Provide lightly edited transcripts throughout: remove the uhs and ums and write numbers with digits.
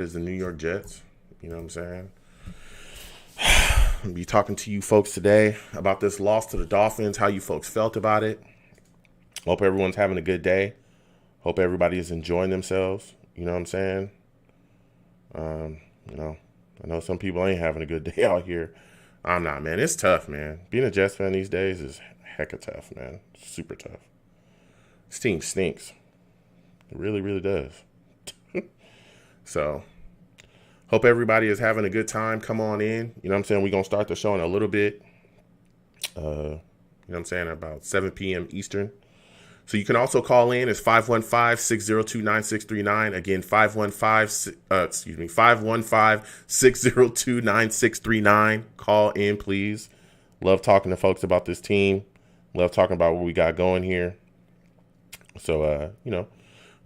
is the New York Jets. You know what I'm saying? I'll be talking to you folks today about this loss to the Dolphins, how you folks felt about it. Hope everyone's having a good day. Hope everybody is enjoying themselves. You know what I'm saying? I know some people ain't having a good day out here. I'm not, man. It's tough, man. Being a Jets fan these days is hecka tough, man. Super tough. This team stinks. It really, really does. So, hope everybody is having a good time. Come on in. You know what I'm saying? We're going to start the show in a little bit. You know what I'm saying? About 7 p.m. Eastern. So you can also call in. It's 515-602-9639. Again, 515-602-9639. Call in, please. Love talking to folks about this team. Love talking about what we got going here. So,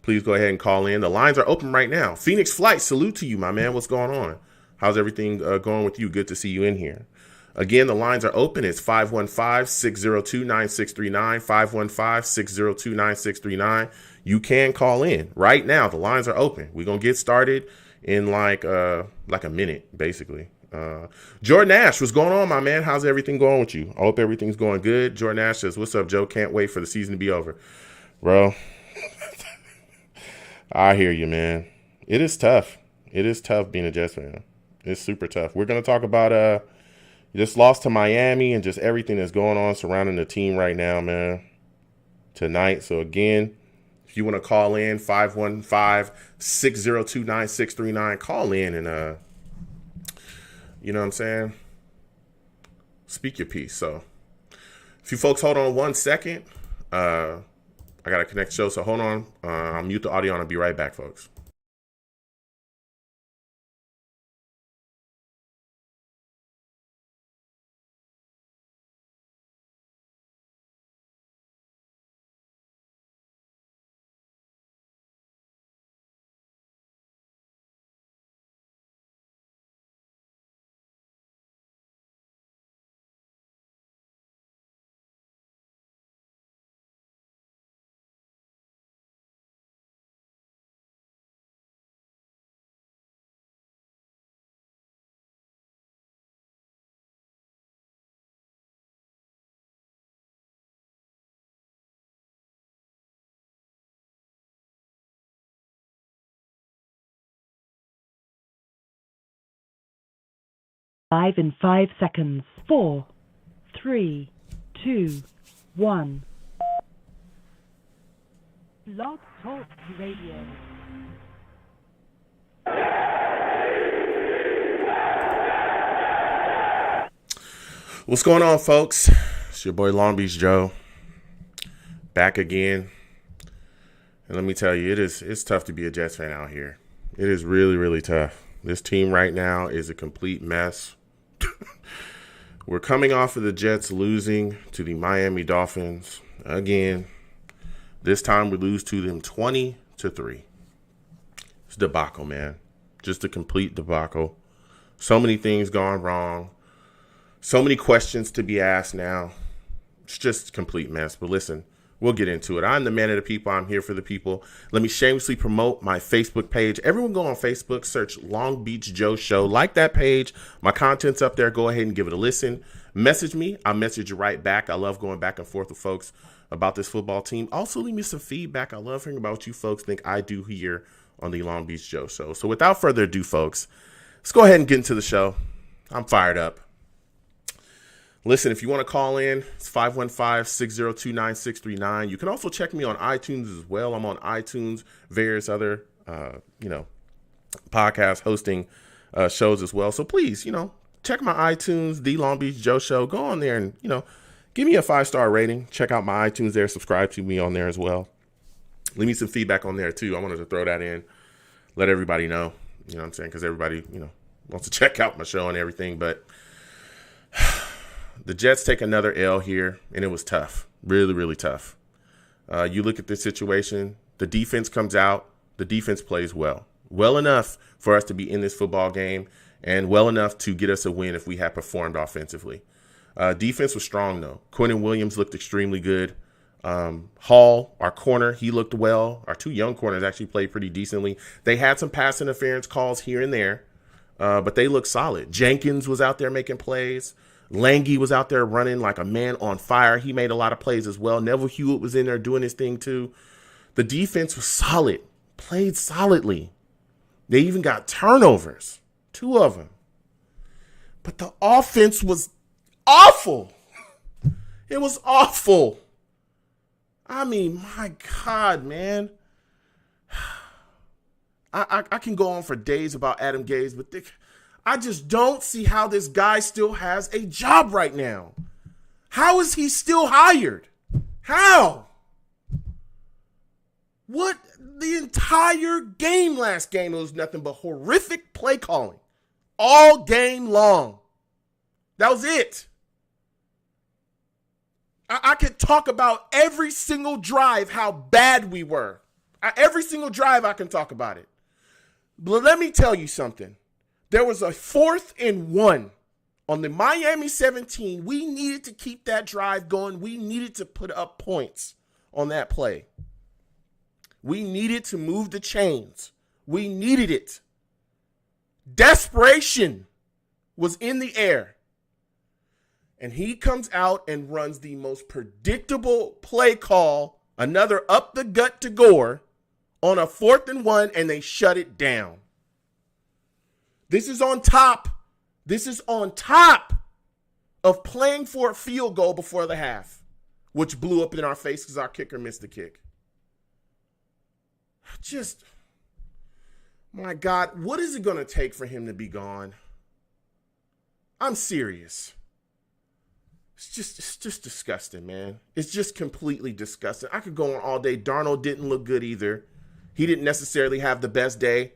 please go ahead and call in. The lines are open right now. Phoenix Flight, salute to you, my man. What's going on? How's everything going with you? Good to see you in here. Again, the lines are open. It's 515-602-9639, 515-602-9639. You can call in right now. The lines are open. We're going to get started in like a minute, basically. Jordan Ash, what's going on, my man? How's everything going with you? I hope everything's going good. Jordan Ash says, what's up, Joe? Can't wait for the season to be over. Bro, I hear you, man. It is tough. It is tough being a Jets fan. It's super tough. We're going to talk about this loss to Miami and just everything that's going on surrounding the team right now, man, tonight. So, again, if you want to call in, 515-602-9639, call in and, you know what I'm saying, speak your piece. So, if you folks hold on 1 second, I got to connect the show, so hold on. I'll mute the audio and I'll be right back, folks. Live in 5 seconds. 4, 3, 2, 1. Blog Talk Radio. What's going on, folks? It's your boy Long Beach Joe, back again. And let me tell you, it's tough to be a Jets fan out here. It is really, really tough. This team right now is a complete mess. We're coming off of the Jets losing to the Miami Dolphins again. This time we lose to them 20-3. It's a debacle, man. Just a complete debacle. So many things gone wrong. So many questions to be asked now. It's just a complete mess. But listen, we'll get into it. I'm the man of the people. I'm here for the people. Let me shamelessly promote my Facebook page. Everyone go on Facebook, search Long Beach Joe Show. Like that page. My content's up there. Go ahead and give it a listen. Message me. I'll message you right back. I love going back and forth with folks about this football team. Also, leave me some feedback. I love hearing about what you folks think I do here on the Long Beach Joe Show. So without further ado, folks, let's go ahead and get into the show. I'm fired up. Listen, if you want to call in, it's 515-602-9639. You can also check me on iTunes as well. I'm on iTunes, various other, podcast hosting shows as well. So please, check my iTunes, The Long Beach Joe Show. Go on there and, give me a 5-star rating. Check out my iTunes there. Subscribe to me on there as well. Leave me some feedback on there too. I wanted to throw that in. Let everybody know, you know what I'm saying? Because everybody, wants to check out my show and everything. But the Jets take another L here, and it was tough. Really, really tough. You look at this situation, the defense comes out, the defense plays well. Well enough for us to be in this football game, and well enough to get us a win if we had performed offensively. Defense was strong, though. Quentin Williams looked extremely good. Hall, our corner, he looked well. Our two young corners actually played pretty decently. They had some pass interference calls here and there, but they looked solid. Jenkins was out there making plays. Lange was out there running like a man on fire. He made a lot of plays as well. Neville Hewitt was in there doing his thing too. The defense was solid, played solidly. They even got turnovers, 2 of them. But the offense was awful. It was awful. I mean, my God, man. I can go on for days about Adam Gase, but I just don't see how this guy still has a job right now. How is he still hired? How? What? The entire game last game, it was nothing but horrific play calling. All game long. That was it. I could talk about every single drive, how bad we were. Every single drive, I can talk about it. But let me tell you something. There was a 4th and 1 on the Miami 17. We needed to keep that drive going. We needed to put up points on that play. We needed to move the chains. We needed it. Desperation was in the air. And he comes out and runs the most predictable play call, another up the gut to Gore, on a 4th and 1, and they shut it down. This is on top. This is on top of playing for a field goal before the half, which blew up in our face because our kicker missed the kick. Just, my God, what is it going to take for him to be gone? I'm serious. It's just disgusting, man. It's just completely disgusting. I could go on all day. Darnold didn't look good either. He didn't necessarily have the best day.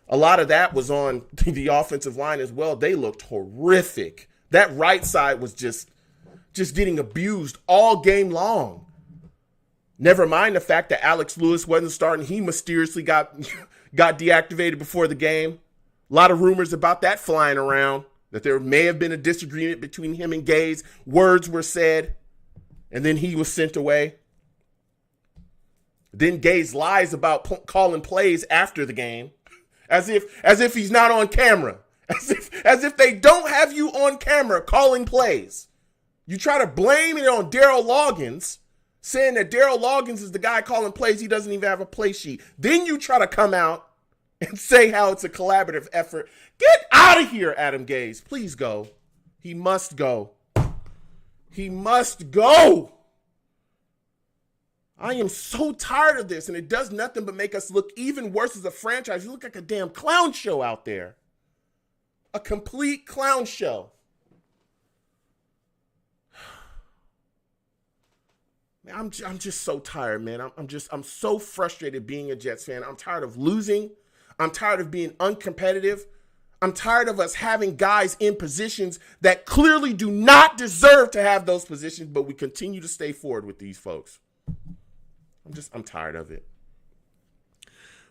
A lot of that was on the offensive line as well. They looked horrific. That right side was just getting abused all game long. Never mind the fact that Alex Lewis wasn't starting. He mysteriously got deactivated before the game. A lot of rumors about that flying around, that there may have been a disagreement between him and Gase. Words were said, and then he was sent away. Then Gase lies about calling plays after the game, as if he's not on camera, as if they don't have you on camera calling plays. You try to blame it on Darryl Loggins, saying that Darryl Loggins is the guy calling plays. He doesn't even have a play sheet. Then you try to come out and say how it's a collaborative effort. Get out of here, Adam Gase. Please go. He must go. He must go. I am so tired of this, and it does nothing but make us look even worse as a franchise. You look like a damn clown show out there. A complete clown show. Man, I'm just so tired, man. I'm so frustrated being a Jets fan. I'm tired of losing. I'm tired of being uncompetitive. I'm tired of us having guys in positions that clearly do not deserve to have those positions, but we continue to stay forward with these folks. I'm tired of it.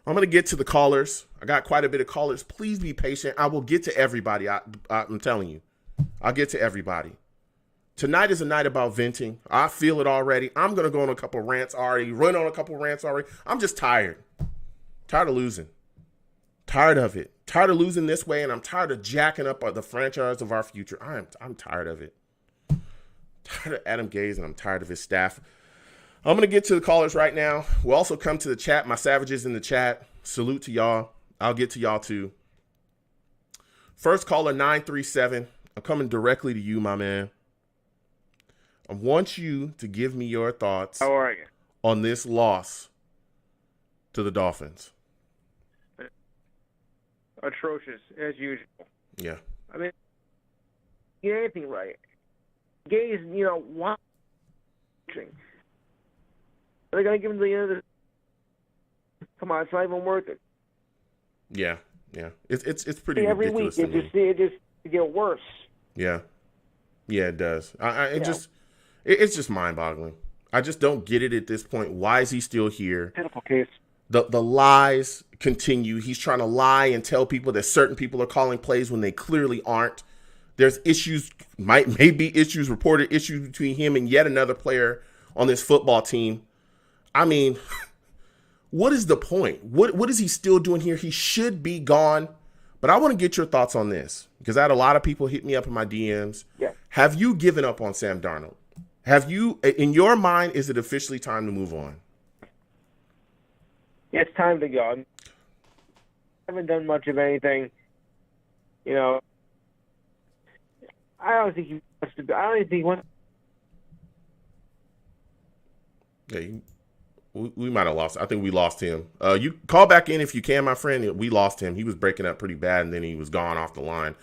I'm going to get to the callers. I got quite a bit of callers. Please be patient. I will get to everybody. I'm telling you. I'll get to everybody. Tonight is a night about venting. I feel it already. I'm going to go on a couple rants already, run on a couple rants already. I'm just tired. Tired of losing. Tired of it. Tired of losing this way, and I'm tired of jacking up the franchise of our future. I'm tired of it. Tired of Adam Gase, and I'm tired of his staff. I'm going to get to the callers right now. We'll also come to the chat. My savages in the chat. Salute to y'all. I'll get to y'all too. First caller, 937. I'm coming directly to you, my man. I want you to give me your thoughts How are you? on this loss to the Dolphins. Atrocious, as usual. Yeah. I mean, get anything right. Gaze, watching. Are they going to give him the end of the... Come on, it's not even worth it. Yeah. It's pretty every ridiculous week, it just get worse. Yeah, it does. It's just mind-boggling. I just don't get it at this point. Why is he still here? Pitiful case. The lies continue. He's trying to lie and tell people that certain people are calling plays when they clearly aren't. There's issues, reported issues between him and yet another player on this football team. I mean, what is the point? What is he still doing here? He should be gone. But I want to get your thoughts on this because I had a lot of people hit me up in my DMs. Yeah. Have you given up on Sam Darnold? Have you, in your mind, is it officially time to move on? Yeah, it's time to go. I haven't done much of anything. You know, I don't think he wants to be. I don't even think he wants. Yeah, we might have lost. I think we lost him. You call back in if you can, my friend. We lost him. He was breaking up pretty bad, and then he was gone off the line.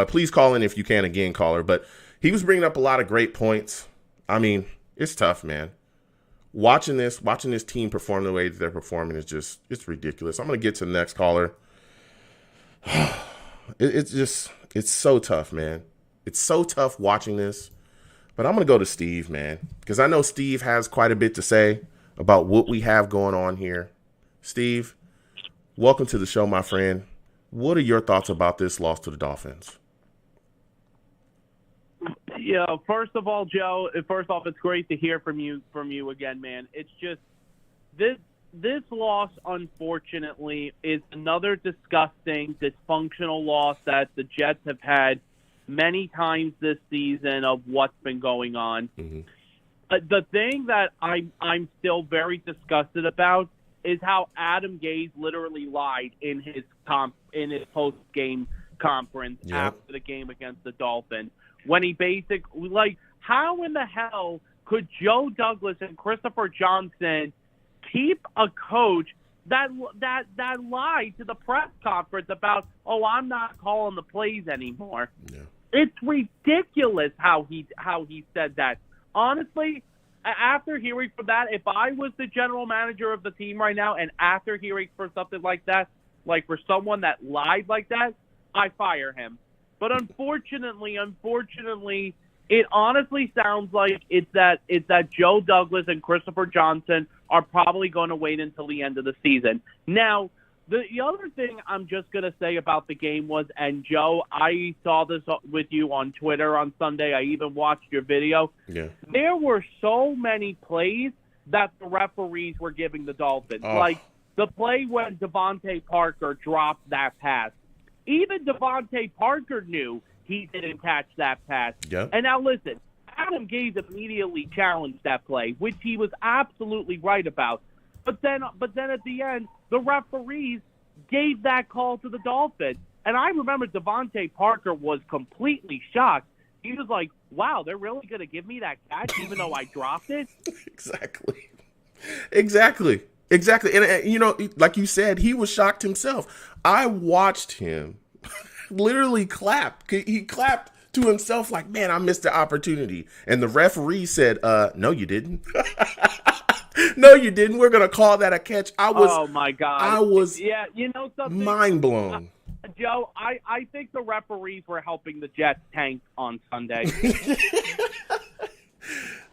Please call in if you can again, caller. But he was bringing up a lot of great points. I mean, it's tough, man. Watching this team perform the way that they're performing is it's ridiculous. I'm going to get to the next caller. It's so tough, man. It's so tough watching this. But I'm going to go to Steve, man, because I know Steve has quite a bit to say about what we have going on here. Steve, welcome to the show, my friend. What are your thoughts about this loss to the Dolphins? Yeah, first of all, Joe, it's great to hear from you again, man. It's just this loss, unfortunately, is another disgusting, dysfunctional loss that the Jets have had many times this season of what's been going on. Mm-hmm. The thing that I'm still very disgusted about is how Adam Gase literally lied in his post game conference after the game against the Dolphins when he basically how in the hell could Joe Douglas and Christopher Johnson keep a coach that lied to the press conference about, oh, I'm not calling the plays anymore. Yeah. It's ridiculous how he said that. Honestly, after hearing from that, if I was the general manager of the team right now and after hearing for something like that, like for someone that lied like that, I fire him. But unfortunately, it honestly sounds like it's that Joe Douglas and Christopher Johnson are probably going to wait until the end of the season. Now, the other thing I'm just going to say about the game was, and Joe, I saw this with you on Twitter on Sunday. I even watched your video. Yeah. There were so many plays that the referees were giving the Dolphins. Oh. Like the play when Devontae Parker dropped that pass. Even Devontae Parker knew he didn't catch that pass. Yep. And now listen, Adam Gase immediately challenged that play, which he was absolutely right about. But then at the end, the referees gave that call to the Dolphins. And I remember Devontae Parker was completely shocked. He was like, wow, they're really going to give me that catch even though I dropped it? Exactly. And, you know, like you said, he was shocked himself. I watched him literally clap. He clapped to himself like, man, I missed the opportunity. And the referee said, no, you didn't. No, you didn't. We're going to call that a catch. Oh, my God. I was you know something? mind blown. Joe, I think the referees were helping the Jets tank on Sunday.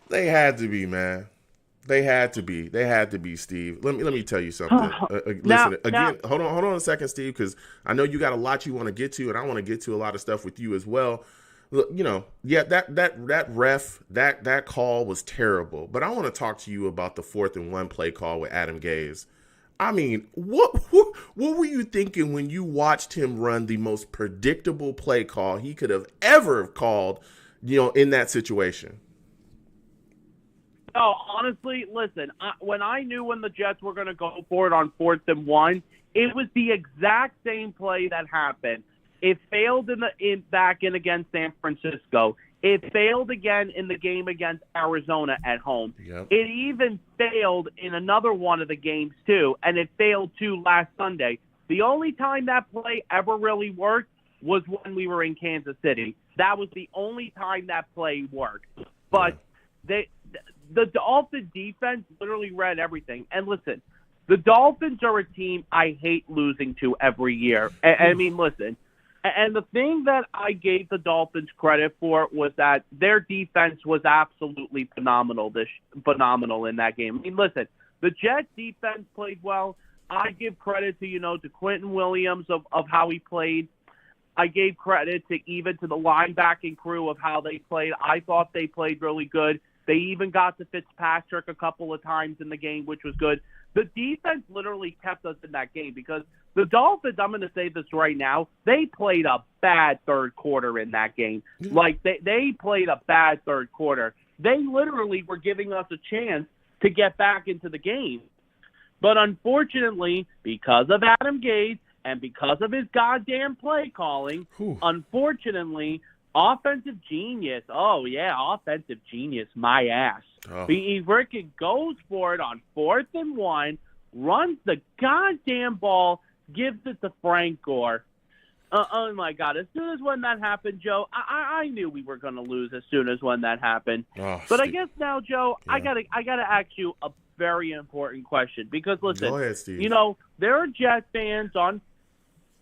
They had to be, man. They had to be, Steve. Let me tell you something. Listen, hold on a second, Steve, because I know you got a lot you want to get to, and I want to get to a lot of stuff with you as well. Look, you know, yeah, that ref, that call was terrible. But I want to talk to you about the 4th and 1 play call with Adam Gase. I mean, what were you thinking when you watched him run the most predictable play call he could have ever called, you know, in that situation? No, honestly, listen, when I knew when the Jets were going to go for it on 4th and 1, it was the exact same play that happened. It failed back in against San Francisco. It failed again in the game against Arizona at home. Yep. It even failed in another one of the games, too, and it failed, too, last Sunday. The only time that play ever really worked was when we were in Kansas City. That was the only time that play worked. But the Dolphins defense literally read everything. And listen, the Dolphins are a team I hate losing to every year. I mean, listen, and the thing that I gave the Dolphins credit for was that their defense was absolutely phenomenal in that game. I mean, listen, the Jets defense played well. I give credit to Quentin Williams of how he played. I gave credit to the linebacking crew of how they played. I thought they played really good. They even got to Fitzpatrick a couple of times in the game, which was good. The defense literally kept us in that game because the Dolphins, I'm going to say this right now, they played a bad third quarter in that game. Like, they played a bad third quarter. They literally were giving us a chance to get back into the game. But unfortunately, because of Adam Gase and because of his goddamn play calling, unfortunately, offensive genius, offensive genius, my ass. He freaking goes for it on 4th and 1, runs the goddamn ball, gives it to Frank Gore. Oh, my God. As soon as when that happened, Joe, I knew we were going to lose as soon as when that happened. But I guess now, Joe, I gotta ask you a very important question because, listen, go ahead, Steve. You know, there are Jet fans on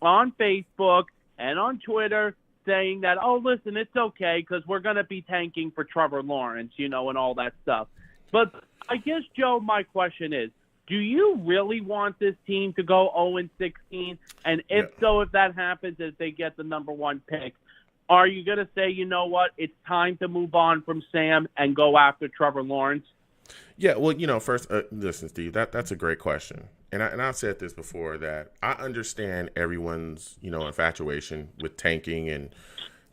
Facebook and on Twitter saying that, oh, listen, it's okay because we're going to be tanking for Trevor Lawrence, you know, and all that stuff. But I guess, Joe, my question is, do you really want this team to go 0-16? And if so, if that happens, if they get the number 1 pick, are you going to say, you know what, it's time to move on from Sam and go after Trevor Lawrence? Yeah, well, you know, first, listen, Steve, that's a great question. And I've said this before, that I understand everyone's, you know, infatuation with tanking and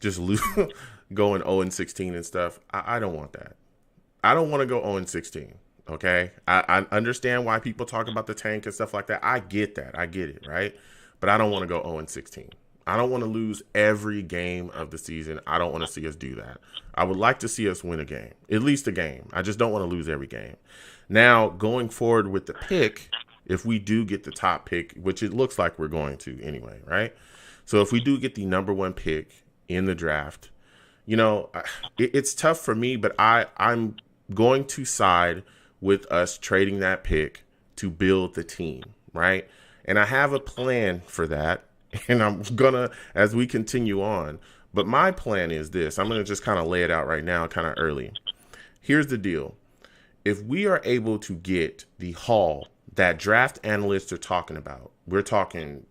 just going 0-16 and stuff. I don't want that. I don't want to go 0-16. Okay, I understand why people talk about the tank and stuff like that. I get that. I get it, right? But I don't want to go 0-16. I don't want to lose every game of the season. I don't want to see us do that. I would like to see us win a game, at least a game. I just don't want to lose every game. Now, going forward with the pick, if we do get the top pick, which it looks like we're going to anyway, right? So if we do get the number 1 pick in the draft, you know, it's tough for me, but I'm going to side with us trading that pick to build the team, right? And I have a plan for that, and I'm gonna, as we continue on, but my plan is this. I'm gonna just kind of lay it out right now, kind of early. Here's the deal. If we are able to get the haul that draft analysts are talking about, we're talking,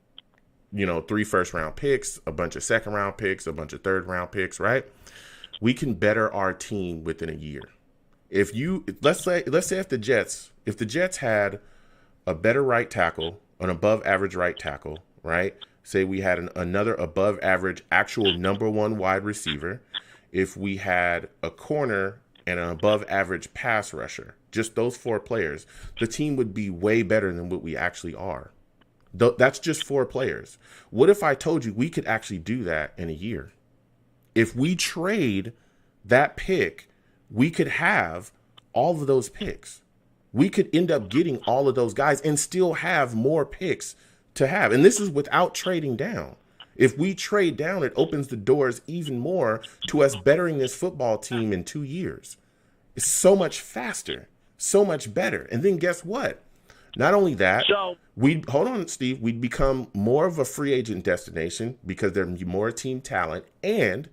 you know, 3 first-round picks, a bunch of second-round picks, a bunch of third-round picks, right? We can better our team within a year. Let's say if the Jets had a better right tackle, an above average right tackle, right? Say we had another above average actual number 1 wide receiver. If we had a corner and an above average pass rusher, just those 4 players, the team would be way better than what we actually are. That's just 4 players. What if I told you we could actually do that in a year? If we trade that pick, we could have all of those picks. We could end up getting all of those guys and still have more picks to have. And this is without trading down. If we trade down, it opens the doors even more to us bettering this football team in 2 years. It's so much faster, so much better. And then guess what? Not only that, hold on, Steve, we'd become more of a free agent destination because there'd be more team talent, and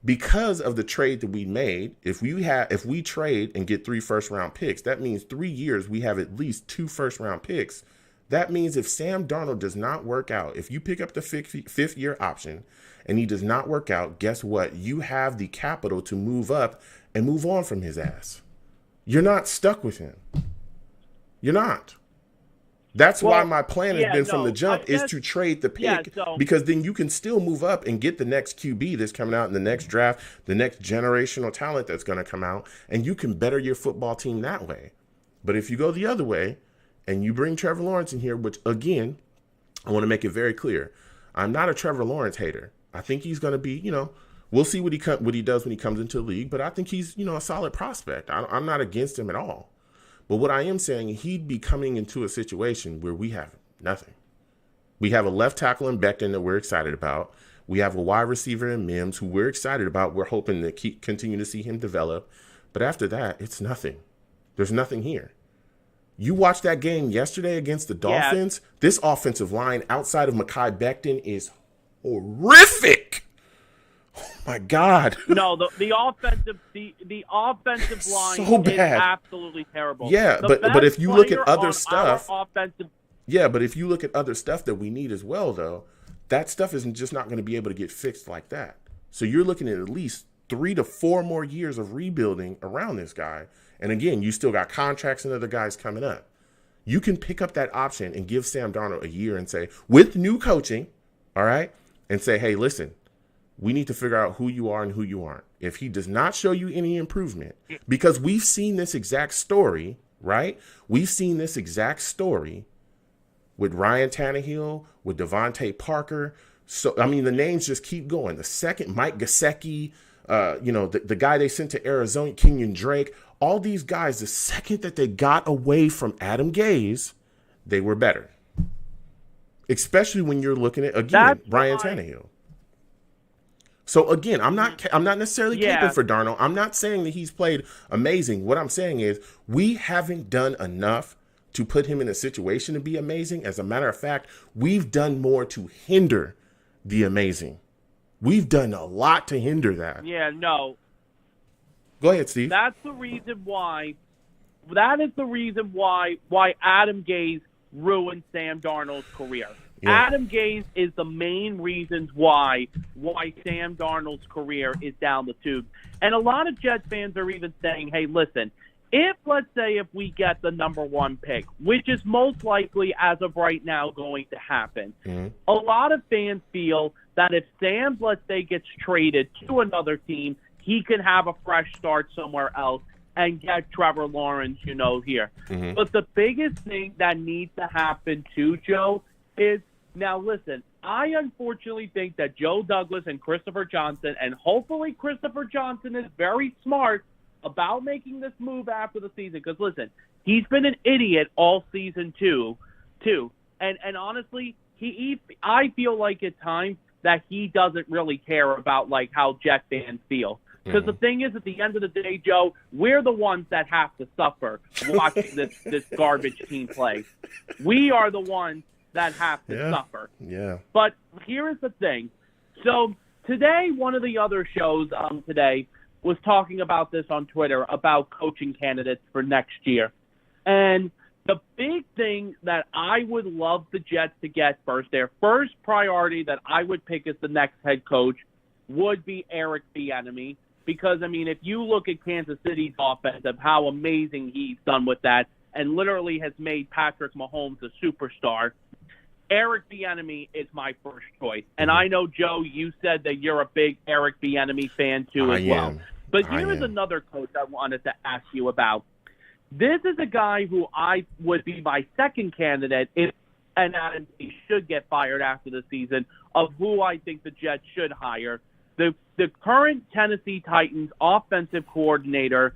because of the trade that we made, if we trade and get 3 first-round picks, that means 3 years we have at least 2 first-round picks. That means if Sam Darnold does not work out, if you pick up the 5th-year option and he does not work out, guess what? You have the capital to move up and move on from his ass. You're not stuck with him. You're not. That's why my plan has been from the jump is to trade the pick, because then you can still move up and get the next QB that's coming out in the next draft, the next generational talent that's going to come out, and you can better your football team that way. But if you go the other way and you bring Trevor Lawrence in here, which, again, I want to make it very clear, I'm not a Trevor Lawrence hater. I think he's going to be, you know, we'll see what he does when he comes into the league, but I think he's, you know, a solid prospect. I'm not against him at all. But what I am saying, he'd be coming into a situation where we have nothing. We have a left tackle in Becton that we're excited about. We have a wide receiver in Mims who we're excited about. We're hoping to continue to see him develop. But after that, it's nothing. There's nothing here. You watched that game yesterday against the Dolphins. Yeah. This offensive line outside of Mekhi Becton is horrific. Oh my God! No, the offensive line so bad. Is absolutely terrible. Yeah, but if you look at other stuff, but if you look at other stuff that we need as well, though, that stuff isn't just not going to be able to get fixed like that. So you're looking at least 3 to 4 more years of rebuilding around this guy. And again, you still got contracts and other guys coming up. You can pick up that option and give Sam Darnold a year and say, with new coaching, all right, and say, hey, listen, we need to figure out who you are and who you aren't. If he does not show you any improvement, because we've seen this exact story, right? We've seen this exact story with Ryan Tannehill, with Devontae Parker. So, I mean, the names just keep going. The second, Mike Gesicki, the guy they sent to Arizona, Kenyon Drake, all these guys, the second that they got away from Adam Gase, they were better. Especially when you're looking at, again, Ryan Tannehill. So again, I'm not necessarily caping for Darnold. I'm not saying that he's played amazing. What I'm saying is we haven't done enough to put him in a situation to be amazing. As a matter of fact, we've done more to hinder the amazing. We've done a lot to hinder that. Yeah, no. Go ahead, Steve. That is the reason why Adam Gase ruined Sam Darnold's career. Yeah. Adam Gase is the main reasons why Sam Darnold's career is down the tube. And a lot of Jets fans are even saying, hey, listen, let's say if we get the number 1 pick, which is most likely as of right now going to happen, a lot of fans feel that if Sam, let's say, gets traded to another team, he can have a fresh start somewhere else and get Trevor Lawrence, here. But the biggest thing that needs to happen too, Joe, is, now listen, I unfortunately think that Joe Douglas and Christopher Johnson, and hopefully Christopher Johnson is very smart about making this move after the season, because listen, he's been an idiot all season too. And honestly, I feel like at times that he doesn't really care about like how Jet fans feel. Because the thing is, at the end of the day, Joe, we're the ones that have to suffer watching this garbage team play. We are the ones that have to suffer. Yeah. But here's the thing. So today, one of the other shows today was talking about this on Twitter about coaching candidates for next year. And the big thing that I would love the Jets to get first, their first priority that I would pick as the next head coach would be Eric Bieniemy. Because, I mean, if you look at Kansas City's offense, of how amazing he's done with that and literally has made Patrick Mahomes a superstar, Eric Bieniemy is my first choice. And I know, Joe, you said that you're a big Eric Bieniemy fan, too, as well. But here's another coach I wanted to ask you about. This is a guy who I would be my second candidate if Adam Gase should get fired after the season, of who I think the Jets should hire. The current Tennessee Titans offensive coordinator,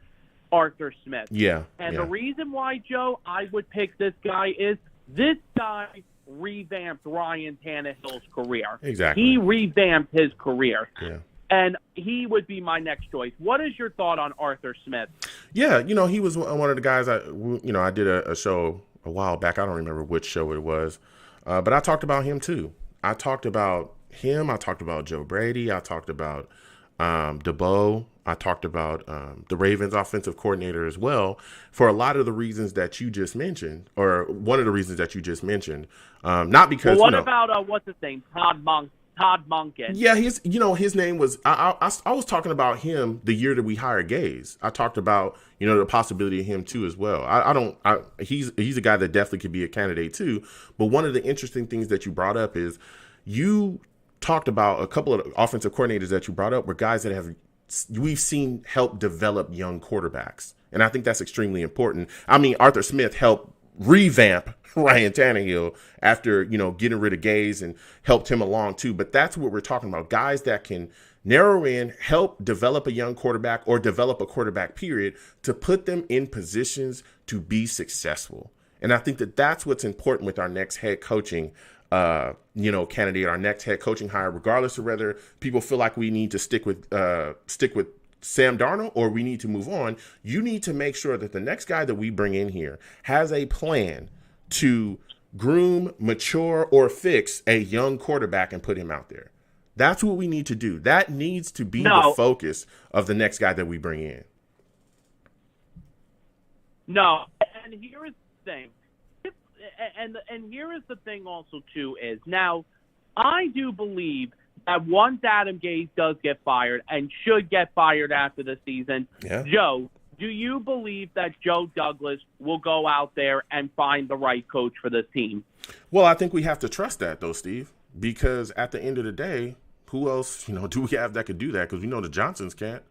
Arthur Smith. Yeah. And the reason why, Joe, I would pick this guy is this guy revamped Ryan Tannehill's career. Exactly. He revamped his career. Yeah. And he would be my next choice. What is your thought on Arthur Smith? Yeah, he was one of the guys I did a show a while back. I don't remember which show it was, but I talked about him too. I talked about him. I talked about Joe Brady. I talked about DeBoe. I talked about the Ravens offensive coordinator as well, for a lot of the reasons that you just mentioned, or one of the reasons that you just mentioned. Not because. Well, what about what's his name? Todd Monken. Yeah, his name was. I was talking about him the year that we hired Gase. I talked about the possibility of him too as well. He's a guy that definitely could be a candidate too. But one of the interesting things that you brought up is you talked about a couple of offensive coordinators that you brought up were guys that we've seen help develop young quarterbacks, and I think that's extremely important. I mean, Arthur Smith helped revamp Ryan Tannehill after, getting rid of Gase, and helped him along too. But that's what we're talking about. Guys that can narrow in, help develop a young quarterback or develop a quarterback period to put them in positions to be successful. And I think that that's what's important with our next head coaching candidate, our next head coaching hire, regardless of whether people feel like we need to stick with Sam Darnold or we need to move on. You need to make sure that the next guy that we bring in here has a plan to groom, mature, or fix a young quarterback and put him out there. That's what we need to do. That needs to be the focus of the next guy that we bring in. No, and here is the thing. And here is the thing also, too, is now I do believe that once Adam Gase does get fired and should get fired after the season, Yeah. Joe, do you believe that Joe Douglas will go out there and find the right coach for this team? Well, I think we have to trust that, though, Steve, because at the end of the day, who else, do we have that could do that? Because we know the Johnsons can't.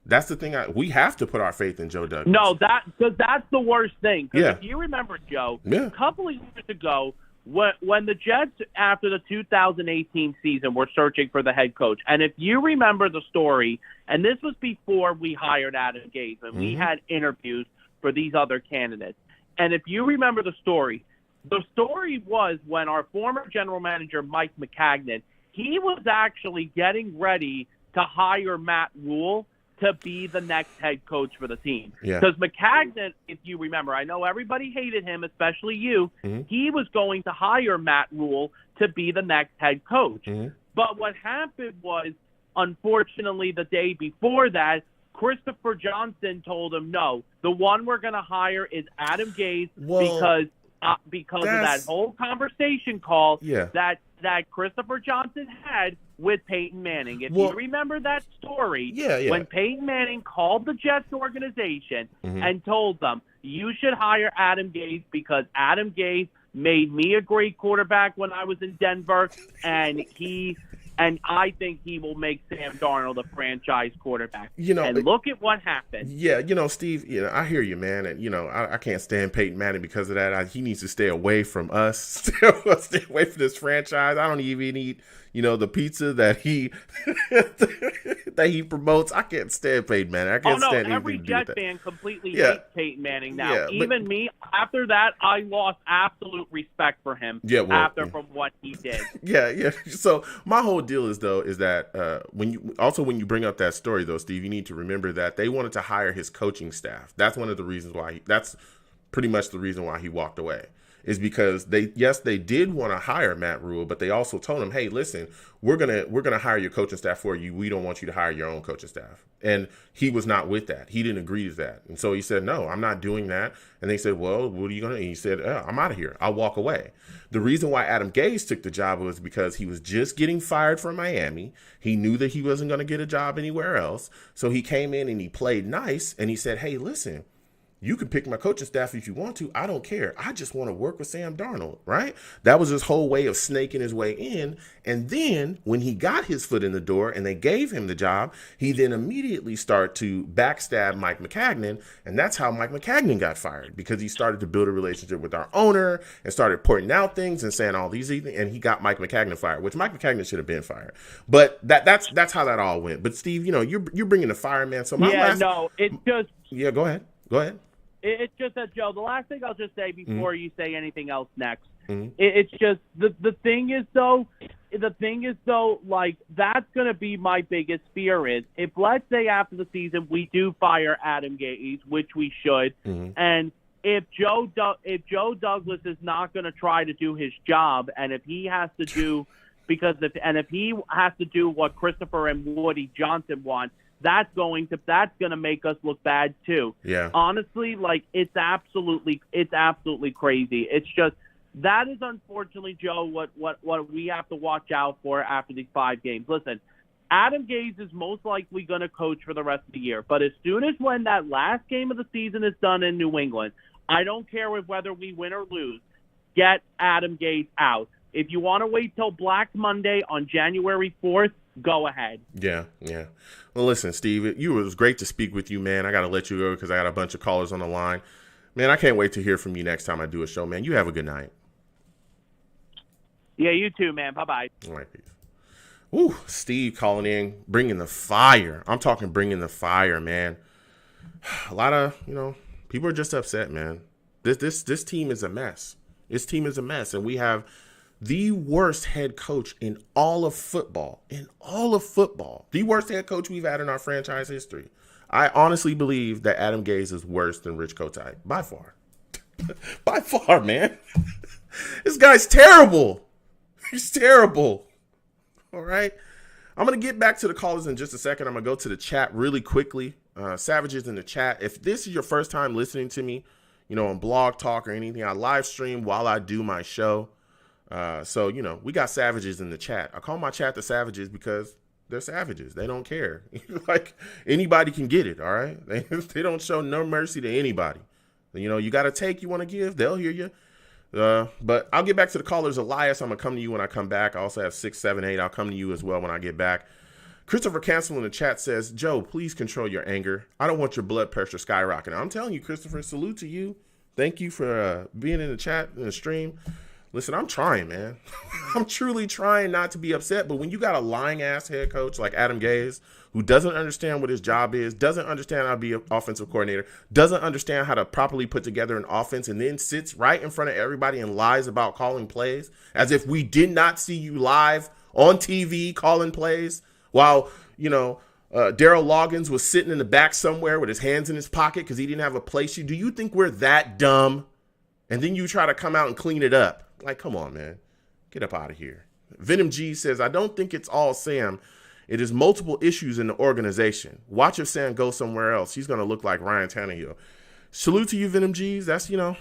That's the thing. We have to put our faith in Joe Douglas. No, because that's the worst thing. Because Yeah. if you remember, Joe, Yeah. a couple of years ago, when the Jets, after the 2018 season, were searching for the head coach, and if you remember the story, and this was before we hired Adam Gase, and we had interviews for these other candidates, and if you remember the story was when our former general manager, Mike McCagnon, he was actually getting ready to hire Matt Rule to be the next head coach for the team. Yeah. Because McCagnon, if you remember, I know everybody hated him, especially you, he was going to hire Matt Rule to be the next head coach. But what happened was, unfortunately, the day before that, Christopher Johnson told him, no, the one we're going to hire is Adam Gase because of that whole conversation call that Christopher Johnson had with Peyton Manning. If you remember that story, when Peyton Manning called the Jets organization and told them, you should hire Adam Gase because Adam Gase made me a great quarterback when I was in Denver, and I think he will make Sam Darnold a franchise quarterback. And look at what happened. Yeah, Steve, I hear you, man. And, I can't stand Peyton Manning because of that. He needs to stay away from us, stay away from this franchise. I don't even eat, the pizza that he that he promotes. I can't stand Peyton Manning. I can't stand every anything to do with Jet that. fan completely hates Peyton Manning now. Yeah, Even me, after that, I lost absolute respect for him from what he did. Yeah. So my whole deal is that when you bring up that story, though, Steve, you need to remember that they wanted to hire his coaching staff. That's one of the reasons why that's pretty much the reason why he walked away, is because they did want to hire Matt Rule, but they also told him, hey, listen, we're gonna hire your coaching staff for you. We don't want you to hire your own coaching staff. And he was not with that. He didn't agree to that. And so he said, no, I'm not doing that. And they said, well, what are you going to do? And he said, I'm out of here. I'll walk away. The reason why Adam Gase took the job was because he was just getting fired from Miami. He knew that he wasn't going to get a job anywhere else. So he came in and he played nice. And he said, hey, listen, you can pick my coaching staff if you want to. I don't care. I just want to work with Sam Darnold, right? That was his whole way of snaking his way in. And then when he got his foot in the door and they gave him the job, he then immediately started to backstab Mike McCagnon. And that's how Mike McCagnon got fired, because he started to build a relationship with our owner and started pointing out things and saying all these things. And he got Mike McCagnon fired, which Mike McCagnon should have been fired. But that's how that all went. But Steve, you're bringing the fire, man. So it's just. Yeah, go ahead. It's just that, Joe, the last thing I'll just say before you say anything else next, it's just the thing is, though, like, that's going to be my biggest fear is if, let's say, after the season we do fire Adam Gase, which we should, and if Joe Douglas is not going to try to do his job, and if he has to do if he has to do what Christopher and Woody Johnson want, that's going to make us look bad too. Yeah. Honestly, like, it's absolutely crazy. It's just, that is unfortunately, Joe, what we have to watch out for after these 5 games. Listen, Adam Gase is most likely going to coach for the rest of the year, but as soon as when that last game of the season is done in New England, I don't care whether we win or lose, get Adam Gase out. If you want to wait till Black Monday on January 4th, go ahead. Yeah. Well, listen, Steve, it was great to speak with you, man. I got to let you go because I got a bunch of callers on the line. Man, I can't wait to hear from you next time I do a show, man. You have a good night. Yeah, you too, man. Bye-bye. All right, peace. Ooh, Steve calling in, bringing the fire. I'm talking bringing the fire, man. A lot of, people are just upset, man. This team is a mess. This team is a mess, and we have the worst head coach in all of football. The worst head coach we've had in our franchise history. I honestly believe that Adam Gase is worse than Rich Kotite. By far. By far, man. This guy's terrible. He's terrible. All right. I'm going to get back to the callers in just a second. I'm going to go to the chat really quickly. Savages in the chat. If this is your first time listening to me, on Blog Talk or anything, I live stream while I do my show. So, we got savages in the chat. I call my chat the savages because they're savages. They don't care. Like, anybody can get it, all right? They don't show no mercy to anybody. You got to take, you want to give, they'll hear you. But I'll get back to the callers. Elias, I'm going to come to you when I come back. I also have 678. I'll come to you as well when I get back. Christopher Cancel in the chat says, Joe, please control your anger. I don't want your blood pressure skyrocketing. I'm telling you, Christopher, salute to you. Thank you for being in the chat, in the stream. Listen, I'm trying, man. I'm truly trying not to be upset. But when you got a lying-ass head coach like Adam Gase, who doesn't understand what his job is, doesn't understand how to be an offensive coordinator, doesn't understand how to properly put together an offense, and then sits right in front of everybody and lies about calling plays, as if we did not see you live on TV calling plays, while, Daryl Loggins was sitting in the back somewhere with his hands in his pocket because he didn't have a play sheet. Do you think we're that dumb? And then you try to come out and clean it up. Like, come on, man. Get up out of here. Venom G says, I don't think it's all Sam. It is multiple issues in the organization. Watch if Sam goes somewhere else. He's going to look like Ryan Tannehill. Salute to you, Venom G's. That's what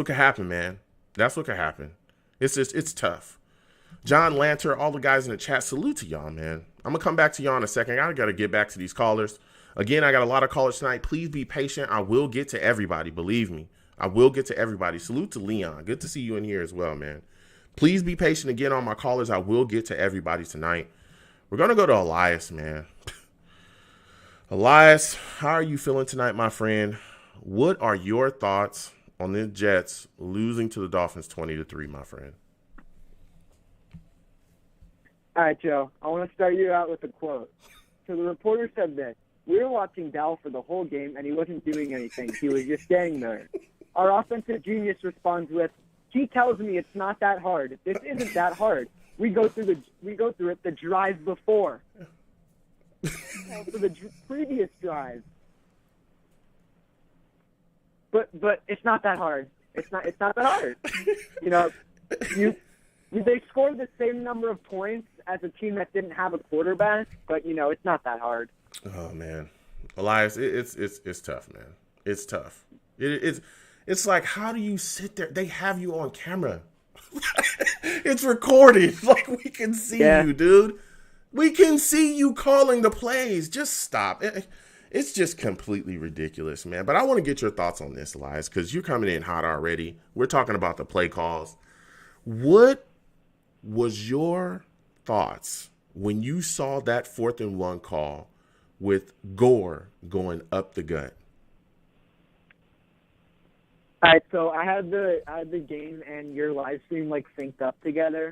could happen, man. That's what could happen. It's tough. John Lanter, all the guys in the chat, salute to y'all, man. I'm going to come back to y'all in a second. I got to get back to these callers. Again, I got a lot of callers tonight. Please be patient. I will get to everybody. Believe me. I will get to everybody. Salute to Leon. Good to see you in here as well, man. Please be patient again on my callers. I will get to everybody tonight. We're going to go to Elias, man. Elias, how are you feeling tonight, my friend? What are your thoughts on the Jets losing to the Dolphins 20-3, my friend? All right, Joe. I want to start you out with a quote. So the reporter said this. We were watching Dal for the whole game, and he wasn't doing anything. He was just standing there. Our offensive genius responds with, he tells me it's not that hard. This isn't that hard. We go through it the drive before. For the previous drive. But it's not that hard. It's not that hard. They scored the same number of points as a team that didn't have a quarterback, but it's not that hard. Oh man, Elias, it's tough, man. It's tough. It's like, how do you sit there? They have you on camera. It's recorded. Like, we can see you, dude. We can see you calling the plays. Just stop. It's just completely ridiculous, man. But I want to get your thoughts on this, Elias, because you're coming in hot already. We're talking about the play calls. What was your thoughts when you saw that 4th and 1 call with Gore going up the gut? All right, so I had the game and your live stream synced up together.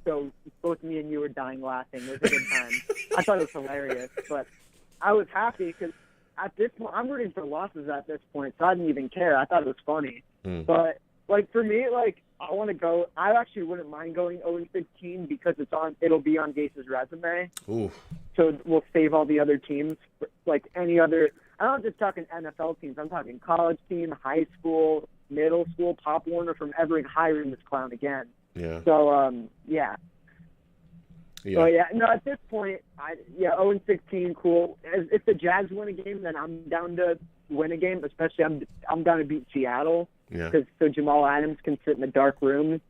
So both me and you were dying laughing. It was a good time. I thought it was hilarious, but I was happy because at this point I'm rooting for losses at this point, so I didn't even care. I thought it was funny. But for me, I want to go. I actually wouldn't mind going 0-16 because it'll be on Gase's resume. Ooh. So we'll save all the other teams, any other. I'm not just talking NFL teams. I'm talking college team, high school, middle school, Pop Warner from ever hiring this clown again. Yeah. So, yeah. So, no, at this point, 0-16, cool. If the Jags win a game, then I'm down to win a game, especially I'm down to beat Seattle. Yeah. So Jamal Adams can sit in the dark room,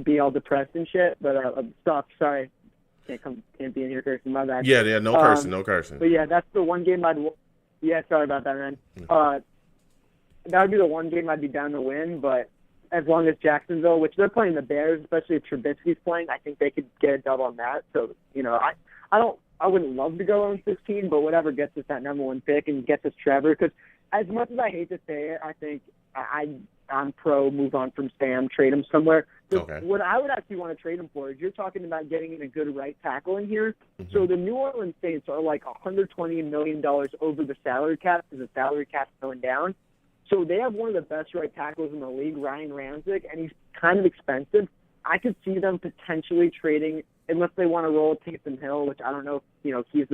be all depressed and shit. But sorry. Can't be in here cursing, my bad. Yeah, no cursing. But yeah, that's the one game sorry about that, man. That would be the one game I'd be down to win, but as long as Jacksonville, which they're playing the Bears, especially if Trubisky's playing, I think they could get a dub on that. So, I wouldn't love to go 0-16, but whatever gets us that number 1 pick and gets us Trevor, because as much as I hate to say it, I think I'm pro move on from Sam, trade him somewhere. Okay. What I would actually want to trade him for is you're talking about getting in a good right tackle in here. Mm-hmm. So the New Orleans Saints are $120 million over the salary cap because the salary cap's going down. So they have one of the best right tackles in the league, Ryan Ramczyk, and he's kind of expensive. I could see them potentially trading, unless they want to roll Taysom Hill, which I don't know if he's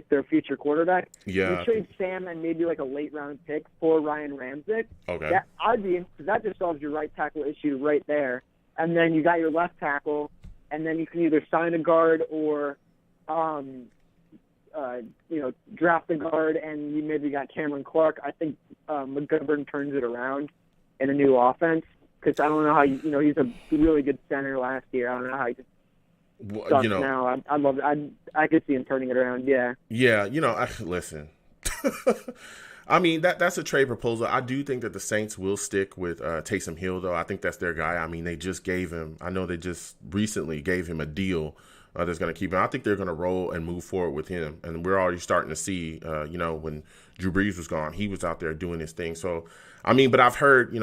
their future quarterback. Yeah. They trade Sam and maybe a late round pick for Ryan Ramczyk. Okay. That I'd be in, because that just solves your right tackle issue right there. And then you got your left tackle, and then you can either sign a guard or, draft a guard, and you maybe got Cameron Clark. I think McGovern turns it around in a new offense Because I don't know how he's a really good center last year. I don't know how he just sucks now. I love it. I could see him turning it around. Yeah. Yeah. Listen. I mean, that's a trade proposal. I do think that the Saints will stick with Taysom Hill, though. I think that's their guy. I mean, they just recently gave him a deal that's going to keep him. I think they're going to roll and move forward with him. And we're already starting to see, when Drew Brees was gone, he was out there doing his thing. So, I mean, but I've heard,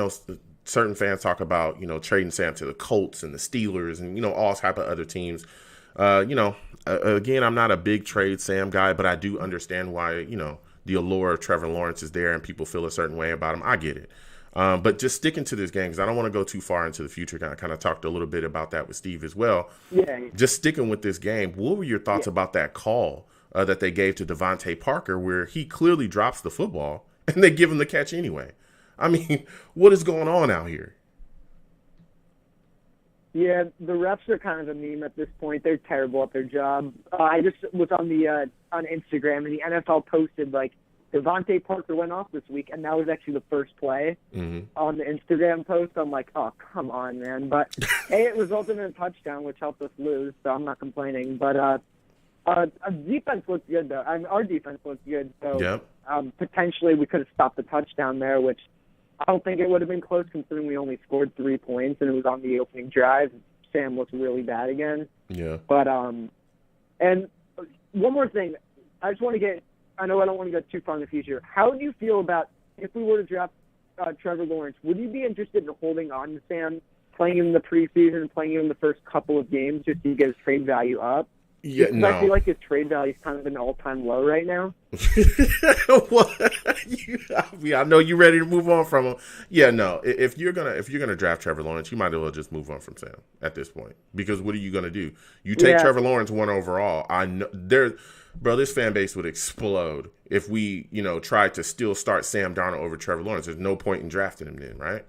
certain fans talk about, trading Sam to the Colts and the Steelers and, all type of other teams. Again, I'm not a big trade Sam guy, but I do understand why, the allure of Trevor Lawrence is there and people feel a certain way about him. I get it. But just sticking to this game, because I don't want to go too far into the future. I kind of talked a little bit about that with Steve as well. Yeah. Just sticking with this game, what were your thoughts about that call that they gave to Devontae Parker where he clearly drops the football and they give him the catch anyway? I mean, what is going on out here? Yeah, the refs are kind of a meme at this point. They're terrible at their job. I just was on Instagram, and the NFL posted, like, Devontae Parker went off this week, and that was actually the first play on the Instagram post. I'm like, oh, come on, man. But, hey, it resulted in a touchdown, which helped us lose, so I'm not complaining. But our defense looked good, though. I mean, our defense looked good, so potentially we could have stopped the touchdown there, which I don't think it would have been close considering we only scored 3 points, and it was on the opening drive. Sam looked really bad again. Yeah. But, and one more thing. I know I don't want to go too far in the future. How do you feel about if we were to draft Trevor Lawrence? Would you be interested in holding on to Sam, playing him in the preseason, playing him in the first couple of games just to get his trade value up? Yeah, no. I feel like his trade value is kind of an all-time low right now. I know you're ready to move on from him. Yeah, no. If you're gonna draft Trevor Lawrence, you might as well just move on from Sam at this point. Because what are you gonna do? You take Trevor Lawrence 1 overall. I know this fan base would explode if we, tried to still start Sam Darnold over Trevor Lawrence. There's no point in drafting him then, right?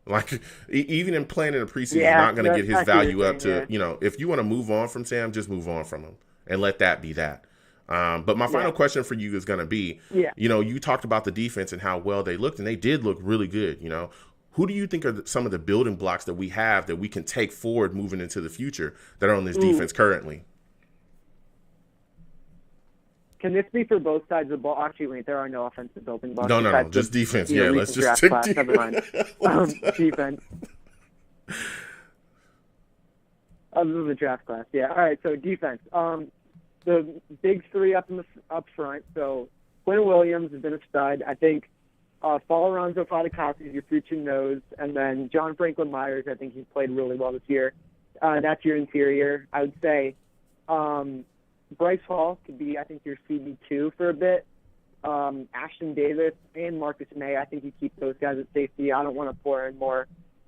Like, even in playing in the preseason, is not going to get his value up to, if you want to move on from Sam, just move on from him and let that be that. But my final question for you is going to be, you talked about the defense and how well they looked, and they did look really good. Who do you think are some of the building blocks that we have that we can take forward moving into the future that are on this defense currently? Can this be for both sides of the ball? Actually, wait, there are no offensive building blocks. No, just defense. Yeah, let's just stick to never mind. Defense. Other than the draft class, yeah. All right, so defense. The big three up front. So Quinn Williams has been a stud. I think Alonzo Fatukasi is your future nose, and then John Franklin Myers. I think he's played really well this year. That's your interior. I would say. Bryce Hall could be, I think, your CB2 for a bit. Ashton Davis and Marcus May, I think you keep those guys at safety. I don't want to pour in more,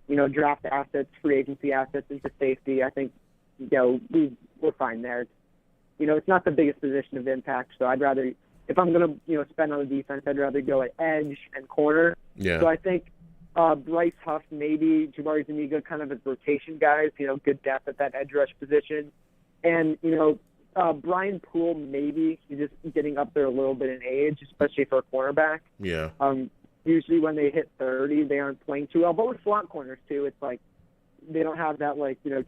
draft assets, free agency assets into safety. I think, we're fine there. It's not the biggest position of impact, so I'd rather, if I'm going to, spend on the defense, I'd rather go at edge and corner. Yeah. So I think Bryce Huff, maybe Jabari Zuniga, kind of as rotation guys, good depth at that edge rush position. And, Brian Poole, maybe he's just getting up there a little bit in age, especially for a cornerback. Yeah. Usually when they hit 30, they aren't playing too well. But with slot corners too, it's like they don't have that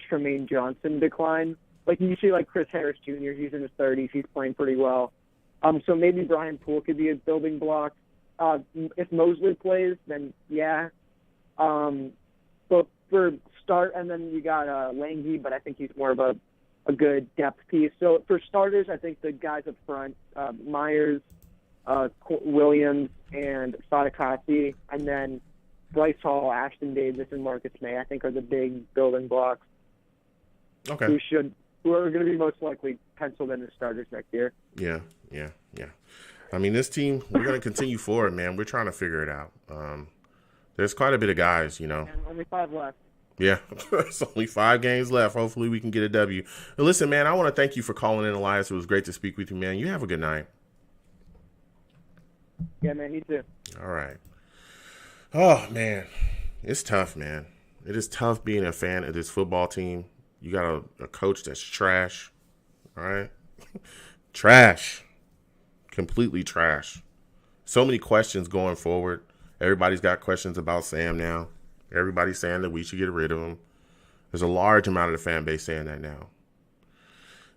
Tremaine Johnson decline. Like you see Chris Harris Jr. He's in his 30s. He's playing pretty well. So maybe Brian Poole could be a building block. If Mosley plays, then yeah. But for start, and then you got Lange, but I think he's more of a good depth piece. So for starters, I think the guys up front, Myers, Williams, and Fatukasi, and then Bryce Hall, Ashton Davis, and Marcus May, I think are the big building blocks. Okay. Who are going to be most likely penciled in as starters next year. Yeah. I mean, this team, we're going to continue forward, man. We're trying to figure it out. There's quite a bit of guys, And only 5 left. Yeah, it's only 5 games left. Hopefully we can get a W. But listen, man, I want to thank you for calling in, Elias. It was great to speak with you, man. You have a good night. Yeah, man, you too. All right. Oh, man. It's tough, man. It is tough being a fan of this football team. You got a coach that's trash. All right? Trash. Completely trash. So many questions going forward. Everybody's got questions about Sam now. Everybody's saying that we should get rid of him. There's a large amount of the fan base saying that now.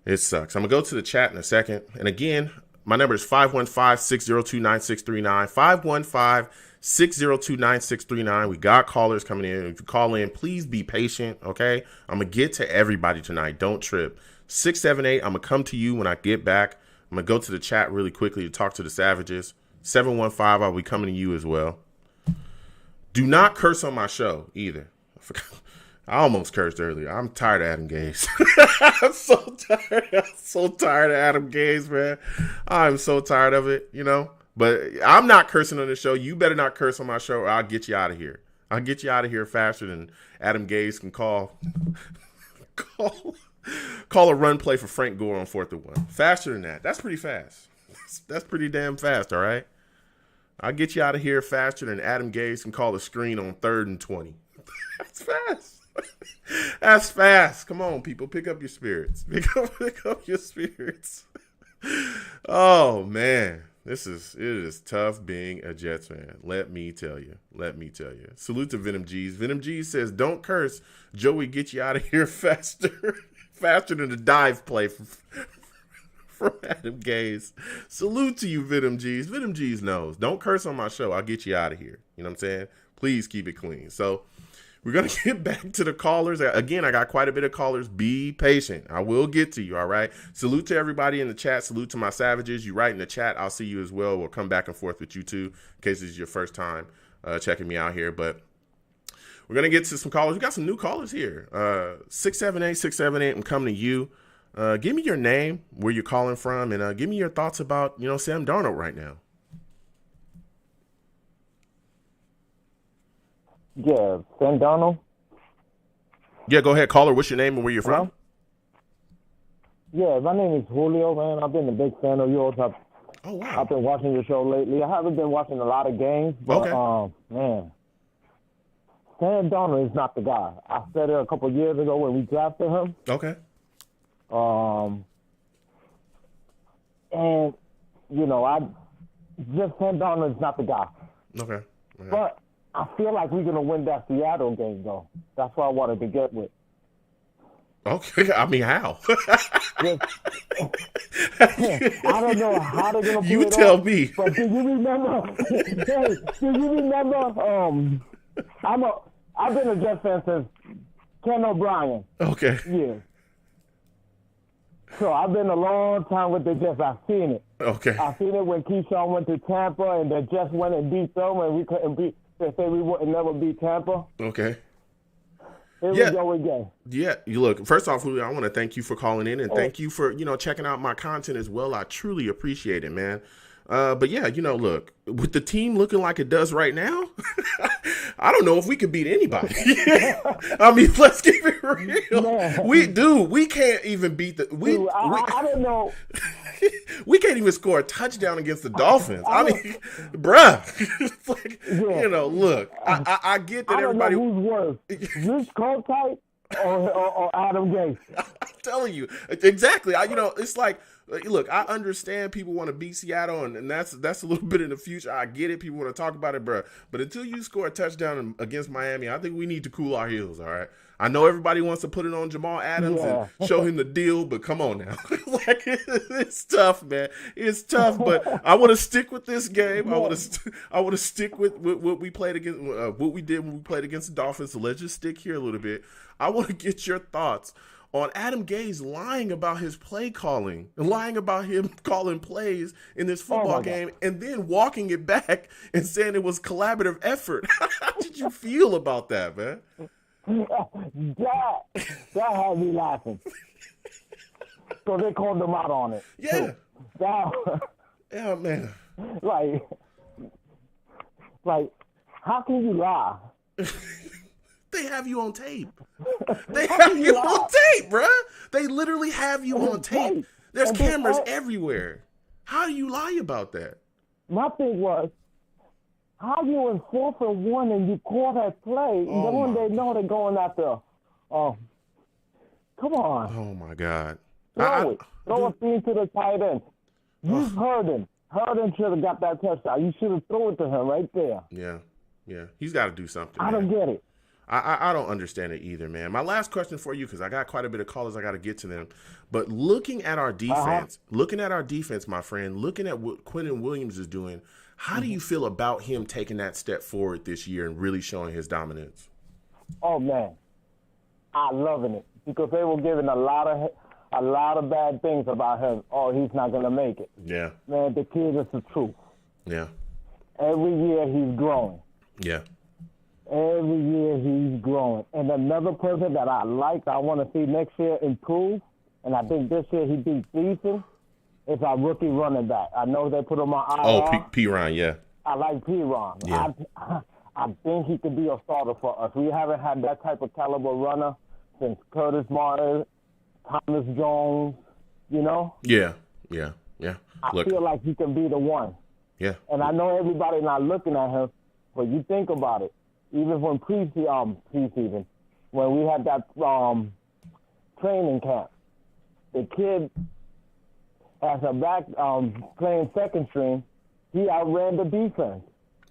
It sucks. I'm going to go to the chat in a second. And again, my number is 515-602-9639. 515-602-9639. We got callers coming in. If you call in, please be patient, okay? I'm going to get to everybody tonight. Don't trip. 678, I'm going to come to you when I get back. I'm going to go to the chat really quickly to talk to the Savages. 715, I'll be coming to you as well. Do not curse on my show either. I almost cursed earlier. I'm tired of Adam Gase. I'm so tired. I'm so tired of Adam Gase, man. I'm so tired of it, you know. But I'm not cursing on the show. You better not curse on my show or I'll get you out of here. I'll get you out of here faster than Adam Gase can call a run play for Frank Gore on 4th and 1. Faster than that. That's pretty fast. That's pretty damn fast, all right? I'll get you out of here faster than Adam Gase can call a screen on 3rd and 20. That's fast. That's fast. Come on, people. Pick up your spirits. Pick up your spirits. Oh, man. It is tough being a Jets fan. Let me tell you. Salute to Venom G's. Venom G's says, don't curse. Joey, get you out of here faster. Faster than the dive play from Adam Gase. Salute to you, Venom G's. Venom G's knows. Don't curse on my show. I'll get you out of here. You know what I'm saying? Please keep it clean. So we're going to get back to the callers. Again, I got quite a bit of callers. Be patient. I will get to you, all right? Salute to everybody in the chat. Salute to my Savages. You write in the chat. I'll see you as well. We'll come back and forth with you, too, in case this is your first time checking me out here. But we're going to get to some callers. We got some new callers here. 678, I'm coming to you. Give me your name, where you're calling from, and give me your thoughts about, Sam Darnold right now. Yeah, Sam Darnold. Yeah, go ahead, caller. What's your name and where you're from? Yeah, my name is Julio, man. I've been a big fan of yours. I've been watching your show lately. I haven't been watching a lot of games, but man, Sam Darnold is not the guy. I said it a couple of years ago when we drafted him. Okay. And Sam Darnold is not the guy. Okay. But I feel like we're gonna win that Seattle game, though. That's what I wanted to get with. Okay, I mean, how? I don't know how they're gonna pull you it tell off, me. But do you remember? Do you remember? I've been a Jets fan since Ken O'Brien. Okay. Yeah. So I've been a long time with the Jets. I've seen it. Okay. I've seen it when Keyshawn went to Tampa and the Jets went and beat them, and we couldn't beat. They say we would never beat Tampa. Okay. Here we go again. Yeah, you look. First off, Julio, I want to thank you for calling in and thank you for checking out my content as well. I truly appreciate it, man. But yeah, look, with the team looking like it does right now, I don't know if we could beat anybody. I mean, let's keep it real. Man. We can't even beat the. I don't know. We can't even score a touchdown against the Dolphins. I mean, bruh. It's like, look, I get that everybody. I don't know who's worse, Rich Coltite or Adam Gase. I'm telling you, exactly. It's like. Look, I understand people want to beat Seattle, and that's a little bit in the future. I get it. People want to talk about it, bro. But until you score a touchdown against Miami, I think we need to cool our heels, all right? I know everybody wants to put it on Jamal Adams and show him the deal, but come on now. It's tough, man. It's tough, but I want to stick with this game. I want to stick with what we played against, what we did when we played against the Dolphins. So let's just stick here a little bit. I want to get your thoughts on Adam Gase lying about his play calling and lying about him calling plays in this football game and then walking it back and saying it was collaborative effort. How did you feel about that, man? That had me laughing. So they called them out on it. Yeah. Yeah, man. Like, how can you lie? They have you on tape. They have you on tape, bruh. They literally have you on tape. There's cameras everywhere. How do you lie about that? My thing was, how you in 4th and 1 and you call that play, knowing they know they're going after, come on. Oh, my God. Throw a feed to the tight end. You heard him. Herndon should have got that touchdown. You should have thrown it to him right there. Yeah. He's got to do something. I don't get it. I don't understand it either, man. My last question for you, because I got quite a bit of callers, I got to get to them. But looking at our defense, my friend, looking at what Quentin Williams is doing, how do you feel about him taking that step forward this year and really showing his dominance? Oh man, I'm loving it because they were giving a lot of bad things about him. Oh, he's not gonna make it. Yeah. Man, the kid is the truth. Yeah. Every year he's growing. Yeah. Every year he's growing. And another person that I want to see next year improve, and I think this year he beat Beason, is our rookie running back. I know they put him on IR. Oh, P-Ron, yeah. I like P-Ron. Yeah. I think he could be a starter for us. We haven't had that type of caliber runner since Curtis Martin, Thomas Jones, you know? Yeah. I feel like he can be the one. Yeah. And I know everybody not looking at him, but you think about it. Even when preseason, when we had that training camp, the kid as a back playing second string, he outran the defense.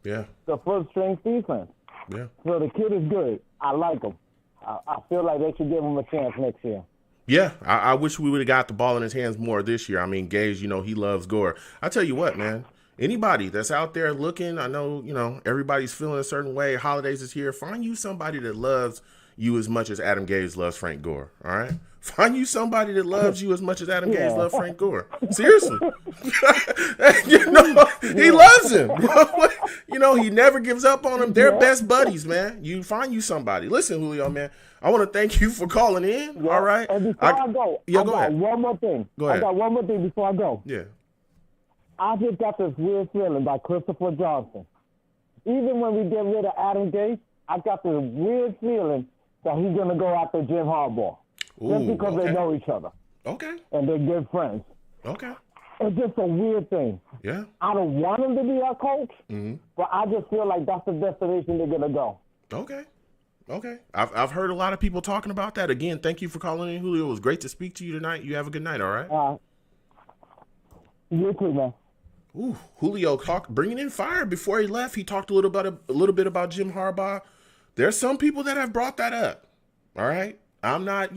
Yeah. The first string defense. Yeah. So the kid is good. I like him. I feel like they should give him a chance next year. Yeah, I wish we would have got the ball in his hands more this year. I mean, Gage, he loves Gore. I tell you what, man. Anybody that's out there looking, I know, everybody's feeling a certain way. Holidays is here. Find you somebody that loves you as much as Adam Gase loves Frank Gore, all right? Find you somebody that loves you as much as Adam Gase loves Frank Gore. Seriously. He loves him. He never gives up on him. They're best buddies, man. You find you somebody. Listen, Julio, man, I want to thank you for calling in, all right? And before I go, go I got ahead. one more thing. Go ahead. I got one more thing before I go. Yeah. I just got this weird feeling by Christopher Johnson. Even when we get rid of Adam Gase, I got this weird feeling that he's going to go after Jim Harbaugh. Just because they know each other. Okay. And they're good friends. Okay. It's just a weird thing. Yeah. I don't want him to be our coach, but I just feel like that's the destination they're going to go. Okay. I've heard a lot of people talking about that. Again, thank you for calling in, Julio. It was great to speak to you tonight. You have a good night, all right? You too, man. Ooh, Julio bringing in fire before he left. He talked a little bit about Jim Harbaugh. There's some people that have brought that up. All right, I'm not,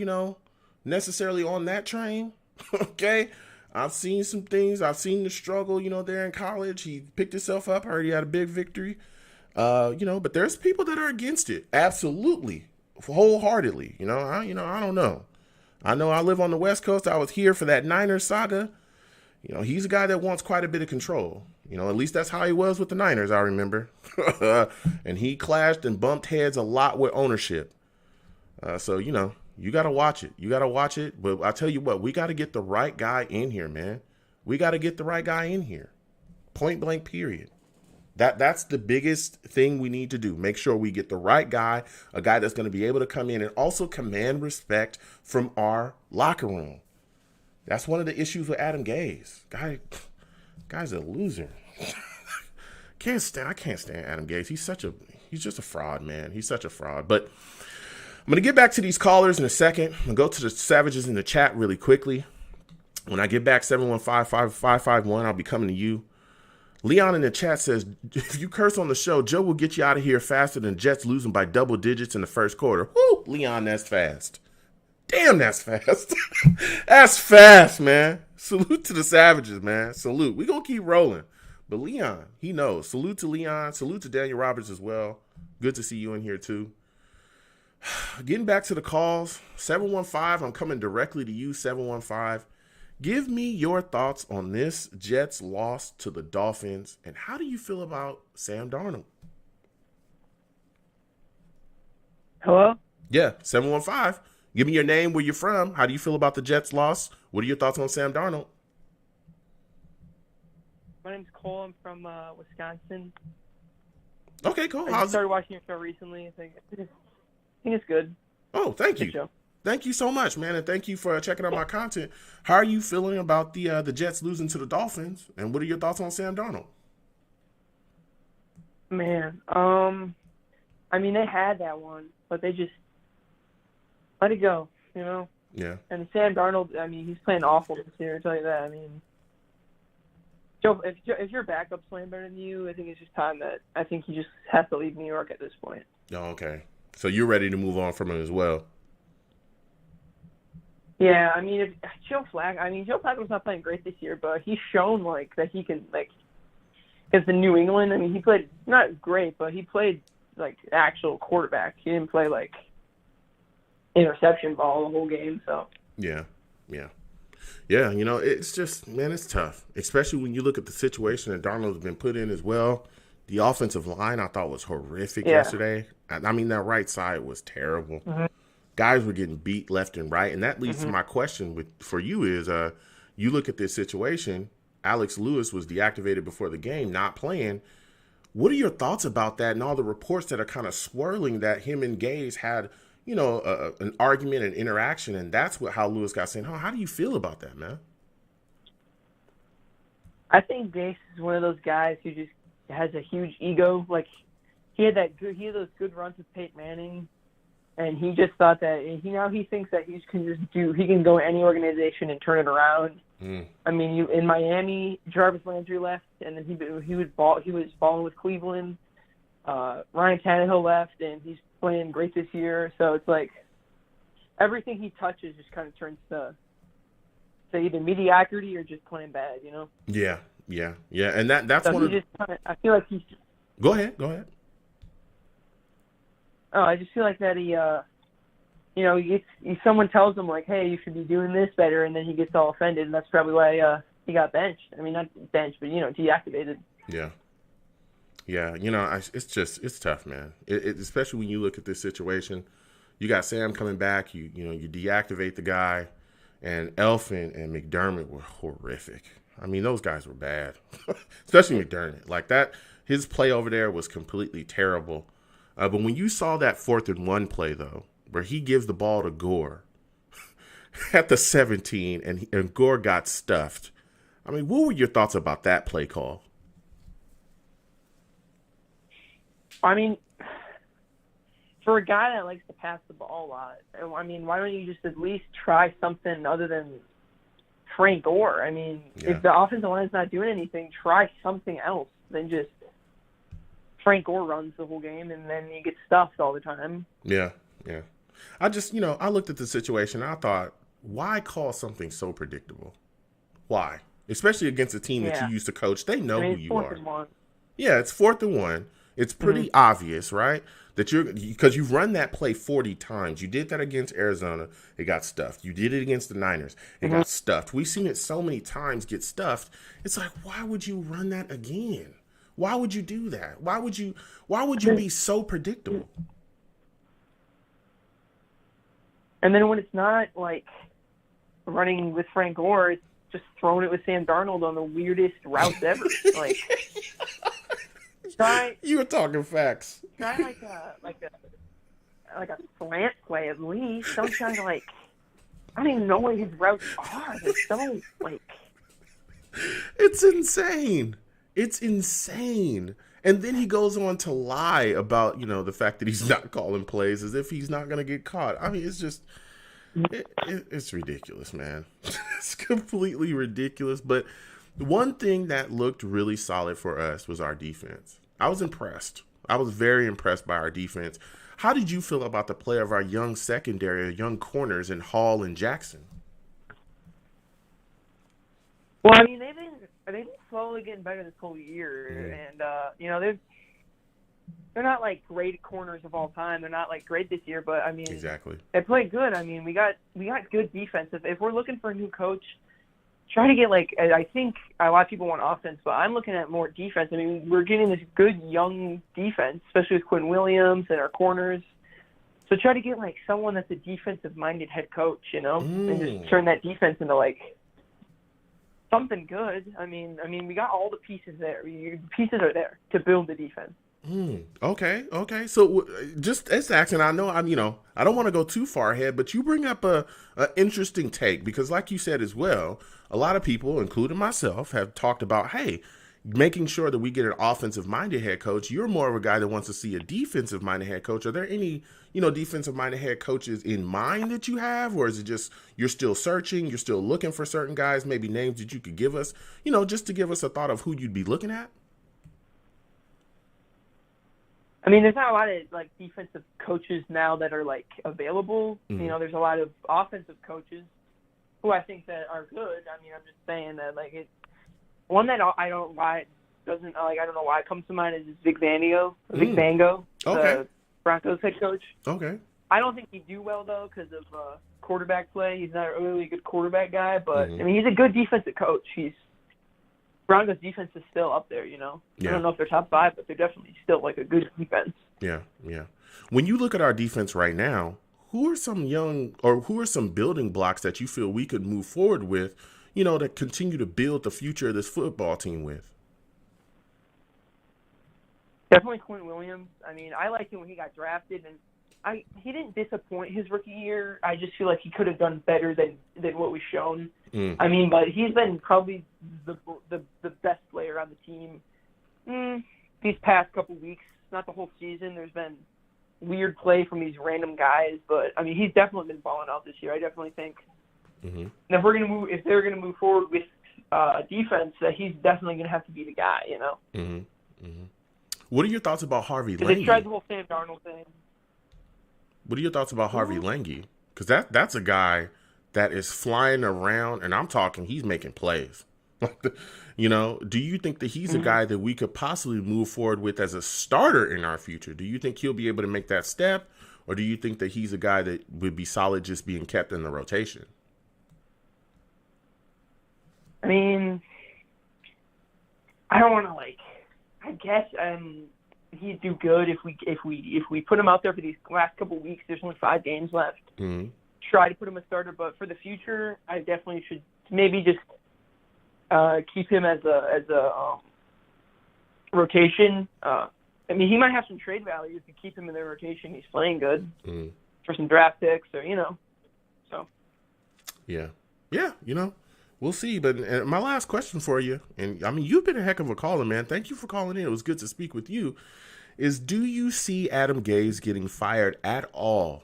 necessarily on that train. Okay, I've seen some things. I've seen the struggle. There in college, he picked himself up. I heard he had a big victory. But there's people that are against it. Absolutely, wholeheartedly. I don't know. I know I live on the West Coast. I was here for that Niners saga. He's a guy that wants quite a bit of control. At least that's how he was with the Niners, I remember. And he clashed and bumped heads a lot with ownership. So, you got to watch it. You got to watch it. But I tell you what, we got to get the right guy in here, man. We got to get the right guy in here. Point blank, period. That's the biggest thing we need to do. Make sure we get the right guy, a guy that's going to be able to come in and also command respect from our locker room. That's one of the issues with Adam Gase. Guy's a loser. I can't stand Adam Gase. He's just a fraud, man. He's such a fraud. But I'm going to get back to these callers in a second. I'm going to go to the Savages in the chat really quickly. When I get back, 715-5551, I'll be coming to you. Leon in the chat says, if you curse on the show, Joe will get you out of here faster than Jets losing by double digits in the first quarter. Woo, Leon, that's fast. Damn, that's fast. That's fast, man. Salute to the Savages, man. Salute. We're going to keep rolling. But Leon, he knows. Salute to Leon. Salute to Daniel Roberts as well. Good to see you in here, too. Getting back to the calls. 715, I'm coming directly to you, 715. Give me your thoughts on this Jets loss to the Dolphins, and how do you feel about Sam Darnold? Hello? Yeah, 715. Give me your name, where you're from. How do you feel about the Jets' loss? What are your thoughts on Sam Darnold? My name's Cole. I'm from Wisconsin. Okay, cool. I started watching your show recently. I think it's good. Oh, thank you. Good show. Thank you so much, man, and thank you for checking out my content. How are you feeling about the Jets losing to the Dolphins, and what are your thoughts on Sam Darnold? Man, I mean, they had that one, but they just let it go, Yeah. And Sam Darnold, I mean, he's playing awful this year, I'll tell you that. I mean, Joe, if your backup's playing better than you, I think it's just time that I think he just has to leave New York at this point. Oh, okay. So you're ready to move on from him as well. Yeah, I mean, Joe Flacco's not playing great this year, but he's shown like that he can like. Because in New England, I mean, he played not great, but he played like actual quarterback. He didn't play like interception ball the whole game. So yeah. You know, it's just, man, it's tough, especially when you look at the situation that Darnold's been put in as well. The offensive line I thought was horrific yesterday. I mean, that right side was terrible. Mm-hmm. Guys were getting beat left and right, and that leads to my question for you is, you look at this situation. Alex Lewis was deactivated before the game, not playing. What are your thoughts about that and all the reports that are kind of swirling that him and Gase had, you know, an argument and interaction, and that's how Lewis got sent home? How do you feel about that, man? I think Gase is one of those guys who just has a huge ego. Like he had those good runs with Peyton Manning, and he just thought that he thinks that he can go any organization and turn it around. I mean, in Miami, Jarvis Landry left, and then he was balling with Cleveland. Ryan Tannehill left, and he's playing great this year. So it's like everything he touches just kind of turns to either mediocrity or just playing bad, you know? Yeah, and that's so one of. I feel like he's. Go ahead. Oh, I just feel like that he. Someone tells him, like, hey, you should be doing this better, and then he gets all offended, and that's probably why he got benched. I mean, not benched, but, deactivated. Yeah. You know, it's tough, man. Especially when you look at this situation. You got Sam coming back. You deactivate the guy, and Elfin and McDermott were horrific. I mean, those guys were bad, especially McDermott. Like that, his play over there was completely terrible. But when you saw that 4th and 1 play, though, where he gives the ball to Gore at the 17 and Gore got stuffed. I mean, what were your thoughts about that play call? I mean, for a guy that likes to pass the ball a lot, I mean, why don't you just at least try something other than Frank Gore? I mean, if the offensive line's not doing anything, try something else than just Frank Gore runs the whole game and then you get stuffed all the time. Yeah. I just, I looked at the situation and I thought, why call something so predictable? Why? Especially against a team that you used to coach. They know who you are. Yeah, it's 4th and 1. It's pretty obvious, right? That because you've run that play 40 times. You did that against Arizona. It got stuffed. You did it against the Niners. It got stuffed. We've seen it so many times get stuffed. It's like, why would you run that again? Why would you do that? Why would you be so predictable? And then when it's not like running with Frank Gore, it's just throwing it with Sam Darnold on the weirdest routes ever. Like, you were talking facts. Try like a slant play at least. Don't try to I don't even know what his routes are. They're so It's insane. And then he goes on to lie about, the fact that he's not calling plays as if he's not going to get caught. I mean, it's just, it's ridiculous, man. It's completely ridiculous. But one thing that looked really solid for us was our defense. I was impressed. I was very impressed by our defense. How did you feel about the play of our young secondary, our young corners in Hall and Jackson? Well, I mean, they've been slowly getting better this whole year, and they're not like great corners of all time. They're not like great this year, but I mean, exactly, they play good. I mean, we got good defense. If we're looking for a new coach, try to get I think a lot of people want offense, but I'm looking at more defense. I mean, we're getting this good young defense, especially with Quinn Williams and our corners. So try to get someone that's a defensive-minded head coach, and just turn that defense into something good. I mean, we got all the pieces there. The pieces are there to build the defense. Okay. So just as asking, I know I don't want to go too far ahead, but you bring up a interesting take because, like you said as well, a lot of people, including myself, have talked about, hey, making sure that we get an offensive-minded head coach. You're more of a guy that wants to see a defensive-minded head coach. Are there any, defensive-minded head coaches in mind that you have, or is it just you're still searching, you're still looking for certain guys, maybe names that you could give us, just to give us a thought of who you'd be looking at? I mean, there's not a lot of like defensive coaches now that are like available. Mm-hmm. You know, there's a lot of offensive coaches who I think that are good. I mean, I'm just saying that like one that I don't why it doesn't like I don't know why it comes to mind is Vic Fangio, Okay. the Broncos head coach. Okay. I don't think he'd do well though because of quarterback play. He's not a really good quarterback guy, but I mean, he's a good defensive coach. Broncos defense is still up there, you know. Yeah. I don't know if they're top 5, but they're definitely still like a good defense. Yeah, yeah. When you look at our defense right now, who are some building blocks that you feel we could move forward with, you know, to continue to build the future of this football team with? Definitely Quinn Williams. I mean, I liked him when he got drafted, and he didn't disappoint his rookie year. I just feel like he could have done better than what was shown. I mean, but he's been probably the best player on the team these past couple weeks. Not the whole season. There's been weird play from these random guys, but I mean, he's definitely been balling out this year. I definitely think. And if they're gonna move forward with defense, that he's definitely gonna have to be the guy. You know. What are your thoughts about Harvey Lange? They tried the whole Sam Darnold thing. What are your thoughts about Harvey Lange? Because that's a guy that is flying around, and I'm talking, he's making plays. You know, do you think that he's a guy that we could possibly move forward with as a starter in our future? Do you think he'll be able to make that step, or do you think that he's a guy that would be solid just being kept in the rotation? I mean, I don't want to I guess he'd do good if we put him out there for these last couple of weeks. There's only 5 games left. Try to put him a starter, but for the future, I definitely should maybe just keep him as a rotation. I mean, he might have some trade value if you keep him in the rotation. He's playing good for some draft picks, or so. Yeah. You know, we'll see. But my last question for you, and I mean, you've been a heck of a caller, man. Thank you for calling in. It was good to speak with you. Is do you see Adam Gase getting fired at all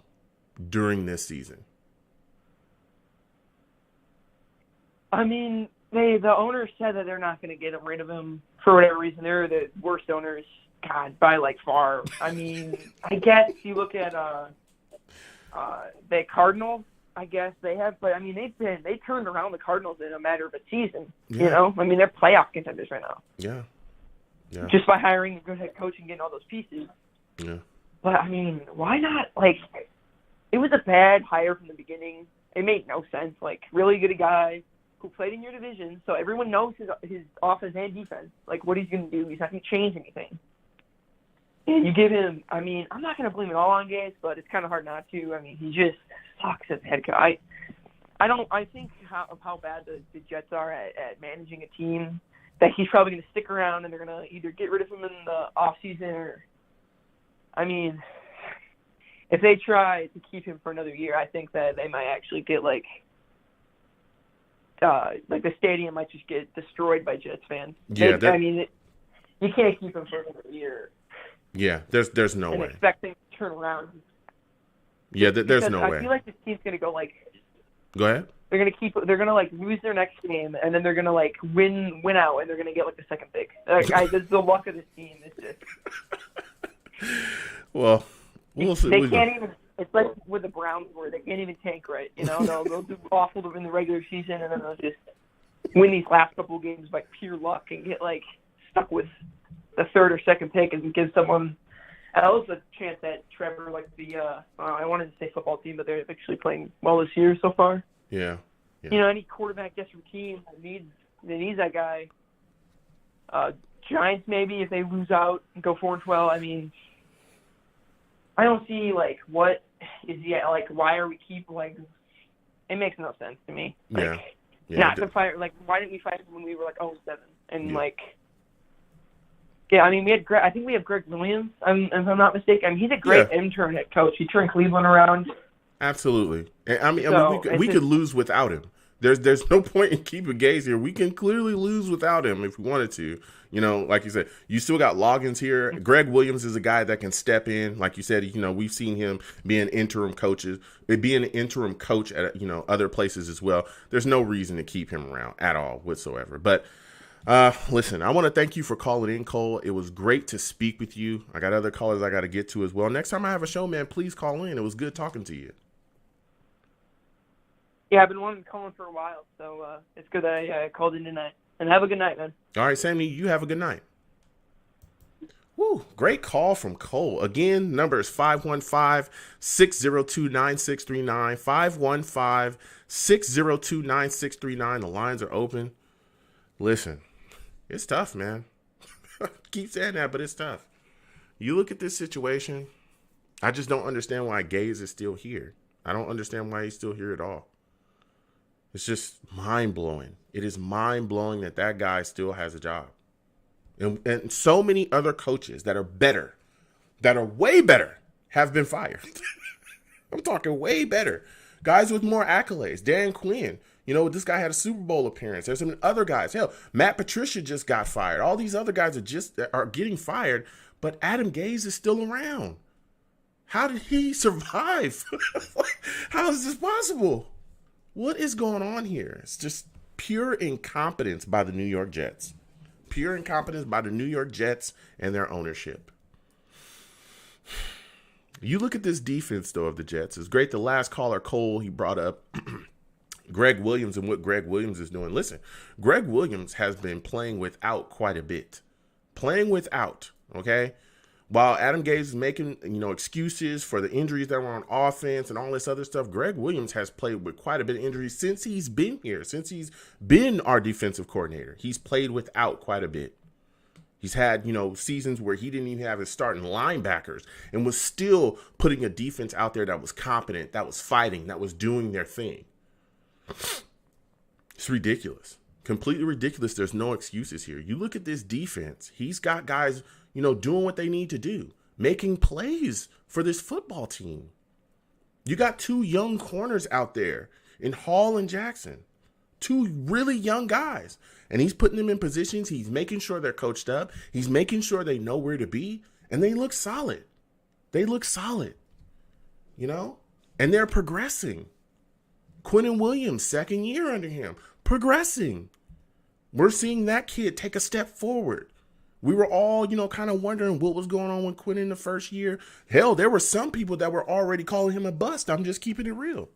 during this season? I mean, the owners said that they're not going to get rid of him for whatever reason. They're the worst owners, God, by far. I mean, I guess you look at the Cardinals. I guess they have, but I mean, they turned around the Cardinals in a matter of a season. You know, I mean, they're playoff contenders right now. Yeah. Just by hiring a good head coach and getting all those pieces. Yeah. But I mean, why not? It was a bad hire from the beginning. It made no sense. Really good guy who played in your division, so everyone knows his offense and defense. What he's going to do. He's not going to change anything. And you give him. I mean, I'm not going to blame it all on Gase, but it's kind of hard not to. I mean, he just sucks as head coach. I think how bad the Jets are at managing a team, that he's probably going to stick around and they're going to either get rid of him in the offseason or, I mean, if they try to keep him for another year, I think that they might actually get the stadium might just get destroyed by Jets fans. Yeah, I mean, you can't keep him for another year. Yeah, there's no way. Expect things to turn around. Yeah, there's no way. I feel like this team's going to go Go ahead. They're gonna lose their next game, and then they're gonna win out, and they're gonna get the second pick. That's the luck of this team. It's just well, we'll see. They can't even. It's like with the Browns, where they can't even tank right. You know, they'll do awful in the regular season, and then they'll just win these last couple of games by pure luck and get stuck with the third or second pick and give someone else a chance at Trevor, I wanted to say football team, but they're actually playing well this year so far. Yeah. You know, any quarterback gets from team that needs that guy. Giants maybe if they lose out and go 4-12. I mean, I don't see what is why are we it makes no sense to me. Not to fire why didn't we fire him when we were 0-7 and I mean, I think we have Greg Williams. If I'm not mistaken. I mean, he's a great intern head coach. He turned Cleveland around. Absolutely. I mean, we could lose without him. There's no point in keeping Gase here. We can clearly lose without him if we wanted to. You know, like you said, you still got Loggins here. Greg Williams is a guy that can step in. Like you said, you know, we've seen him be an interim coach at other places as well. There's no reason to keep him around at all whatsoever. But Listen, I want to thank you for calling in, Cole. It was great to speak with you. I got other callers I got to get to as well. Next time I have a show, man, please call in. It was good talking to you. Yeah, I've been wanting to call in for a while, so it's good that I called in tonight. And have a good night, man. All right, Sammy, you have a good night. Woo, great call from Cole. Again, number is 515-602-9639, 515-602-9639. The lines are open. Listen, it's tough, man. Keep saying that, but it's tough. You look at this situation, I just don't understand why Gaze is still here. I don't understand why he's still here at all. It's just mind-blowing. It is mind-blowing that guy still has a job. And so many other coaches that are better, that are way better, have been fired. I'm talking way better. Guys with more accolades. Dan Quinn. You know, this guy had a Super Bowl appearance. There's some other guys. Hell, Matt Patricia just got fired. All these other guys are getting fired, but Adam Gase is still around. How did he survive? How is this possible? What is going on here? It's just pure incompetence by the New York Jets. Pure incompetence by the New York Jets and their ownership. You look at this defense, though, of the Jets. It's great. The last caller, Cole, he brought up Greg Williams and what Greg Williams is doing. Listen, Greg Williams has been playing without quite a bit. Playing without, okay? While Adam Gase is making, excuses for the injuries that were on offense and all this other stuff, Greg Williams has played with quite a bit of injuries since he's been here, since he's been our defensive coordinator. He's played without quite a bit. He's had, seasons where he didn't even have his starting linebackers and was still putting a defense out there that was competent, that was fighting, that was doing their thing. It's ridiculous. Completely ridiculous. There's no excuses here. You look at this defense. He's got guys doing what they need to do, making plays for this football team. You got two young corners out there in Hall and Jackson, two really young guys, and he's putting them in positions. He's making sure they're coached up. He's making sure they know where to be, and they look solid. They look solid, and they're progressing. Quinnen Williams, second year under him, progressing. We're seeing that kid take a step forward. We were all, kind of wondering what was going on with Quinn in the first year. Hell, there were some people that were already calling him a bust. I'm just keeping it real.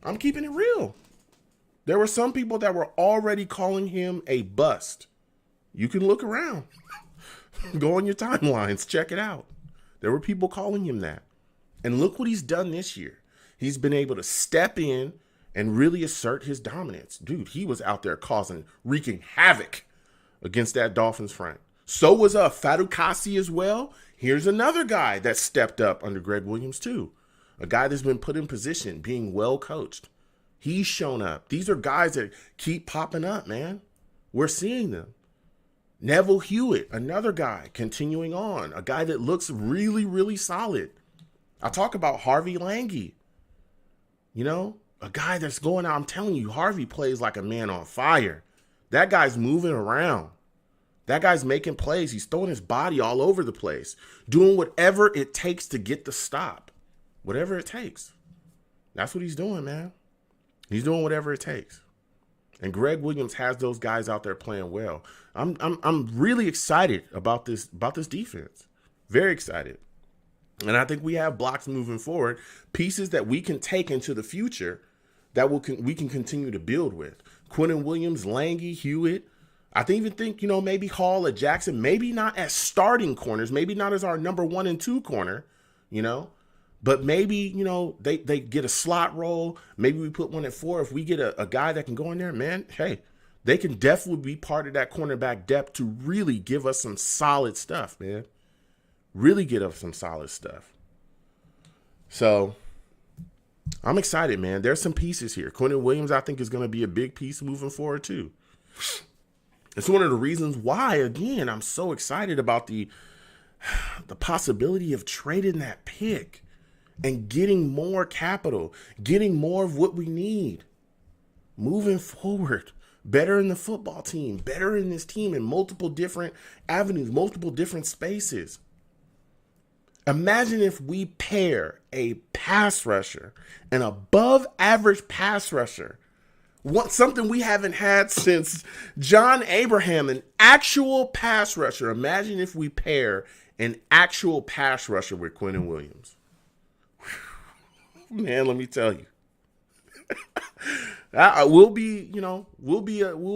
I'm keeping it real. There were some people that were already calling him a bust. You can look around. Go on your timelines. Check it out. There were people calling him that. And look what he's done this year. He's been able to step in and really assert his dominance. Dude, he was out there wreaking havoc against that Dolphins front. So was Fadukasi as well. Here's another guy that stepped up under Greg Williams too. A guy that's been put in position, being well coached. He's shown up. These are guys that keep popping up, man. We're seeing them. Neville Hewitt, another guy continuing on. A guy that looks really, really solid. I talk about Harvey Lange. A guy that's going out. I'm telling you, Harvey plays like a man on fire. That guy's moving around. That guy's making plays. He's throwing his body all over the place, doing whatever it takes to get the stop. Whatever it takes. That's what he's doing, man. He's doing whatever it takes. And Greg Williams has those guys out there playing well. I'm really excited about this defense. Very excited. And I think we have blocks moving forward, pieces that we can take into the future that we can continue to build with. Quinnen Williams, Lange, Hewitt. I even think, maybe Hall or Jackson, maybe not as starting corners, maybe not as our number 1 and 2 corner, but maybe, they get a slot role. Maybe we put one at 4. If we get a guy that can go in there, man, hey, they can definitely be part of that cornerback depth to really give us some solid stuff, man. Really get us some solid stuff. So I'm excited, man. There's some pieces here. Quinnen Williams, I think, is going to be a big piece moving forward, too. It's one of the reasons why, again, I'm so excited about the possibility of trading that pick and getting more capital, getting more of what we need, moving forward, better in the football team, better in this team in multiple different avenues, multiple different spaces. Imagine if we pair a pass rusher, an above average pass rusher, Something we haven't had since John Abraham, an actual pass rusher. Imagine if we pair an actual pass rusher with Quinnen Williams. Whew. Man, let me tell you. We'll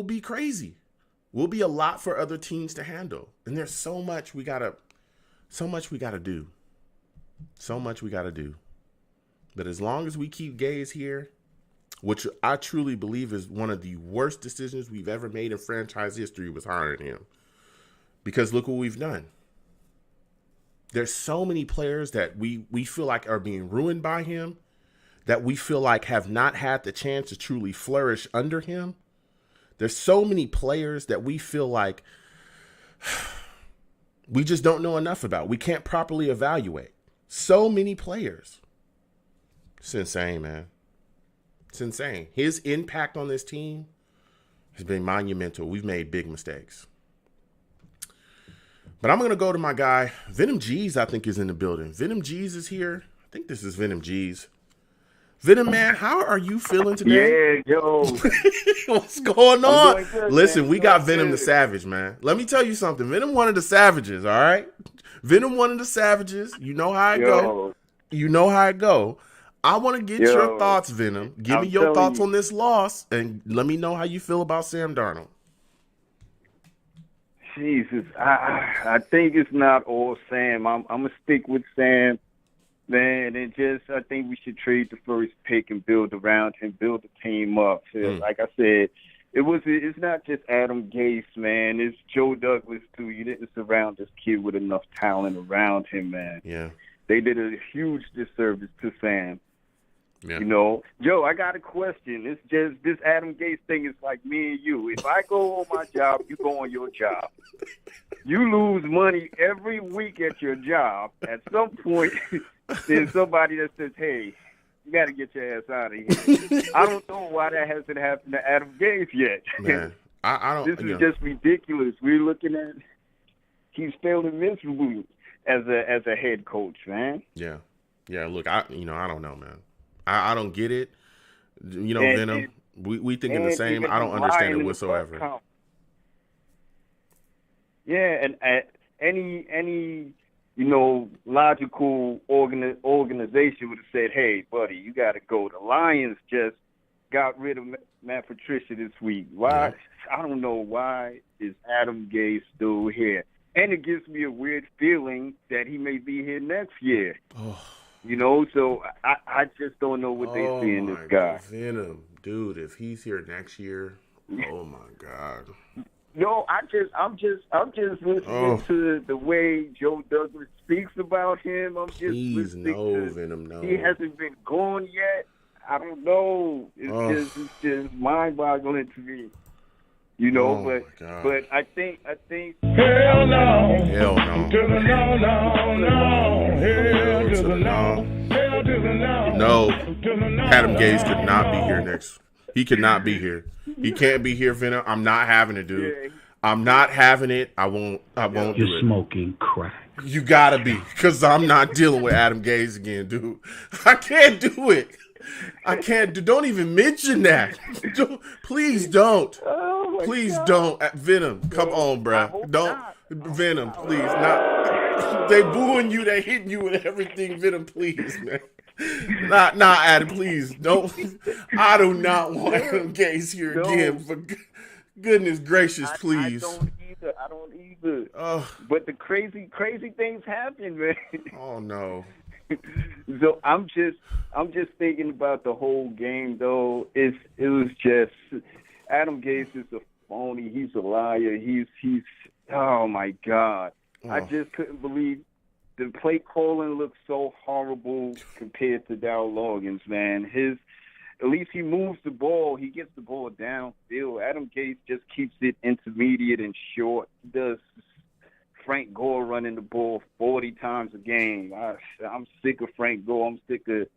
be crazy. We'll be a lot for other teams to handle. And there's so much we gotta do. So much we gotta do. But as long as we keep Gaze here, which I truly believe is one of the worst decisions we've ever made in franchise history, was hiring him. Because look what we've done. There's so many players that we feel like are being ruined by him, that we feel like have not had the chance to truly flourish under him. There's so many players that we feel like we just don't know enough about. We can't properly evaluate. So many players. It's insane, man. It's insane. His impact on this team has been monumental. We've made big mistakes. But I'm going to go to my guy, Venom G's, I think, is in the building. Venom G's is here. I think this is Venom G's. Venom, man, how are you feeling today? Yeah, yo. What's going on? Good, Listen, man. we got Venom the Savage, man. Let me tell you something. Venom one of the Savages, all right? Venom one of the Savages. You know how it go. You know how it go. I want to get your thoughts, Venom. Give me your thoughts on this loss, and let me know how you feel about Sam Darnold. Jesus, I think it's not all Sam. I'm going to stick with Sam. Man, I think we should trade the first pick and build around him, build the team up. Like I said, it's not just Adam Gase, man. It's Joe Douglas, too. You didn't surround this kid with enough talent around him, man. Yeah. They did a huge disservice to Sam. Yeah. You know, Joe, I got a question. It's just this Adam Gase thing is like me and you. If I go on my job, you go on your job. You lose money every week at your job. At some point, there's somebody that says, hey, you got to get your ass out of here. I don't know why that hasn't happened to Adam Gase yet. Man, I don't. This is just ridiculous. We're looking at he's failing miserably as a head coach, man. Yeah. Yeah, look, I don't know, man. I don't get it. You know, Venom, we thinking the same. I don't understand it whatsoever. Yeah, and any logical organization would have said, hey, buddy, you got to go. The Lions just got rid of Matt Patricia this week. Why? Yeah. I don't know why is Adam Gase still here. And it gives me a weird feeling that he may be here next year. Oh. You know, so I just don't know what they see in this guy. Venom, dude, if he's here next year, oh my God. No, I'm just listening to the way Joe Douglas speaks about him. I'm just listening Venom, no. He hasn't been gone yet. I don't know. It's just mind-boggling to me. You know, but I think. Hell no. Hell no. To the no. Hell to the no. Hell to the no. No. Adam Gase could not be here next. He could not be here. He can't be here, Venom. I'm not having it, dude. Yeah. I'm not having it. I won't do it. You're smoking crack. You gotta be, because I'm not dealing with Adam Gase again, dude. I can't do it. I can't do. Don't even mention that. Please don't. Please don't. Venom, come on, bro. Don't. Venom, please. Not. They booing you. They hitting you with everything. Venom, please, man. Not Adam, please. Don't. I do not want Adam Gase here again. For goodness gracious, please. I don't either. But the crazy things happen, man. Oh no. So I'm just thinking about the whole game, though. It was just Adam Gase is a phony. He's a liar. He's oh my God. I just couldn't believe the play calling looked so horrible compared to Dow Logan's, man. At least he moves the ball. He gets the ball downfield. Adam Gase just keeps it intermediate and short. He does Frank Gore running the ball 40 times a game. I'm sick of Frank Gore. I'm sick of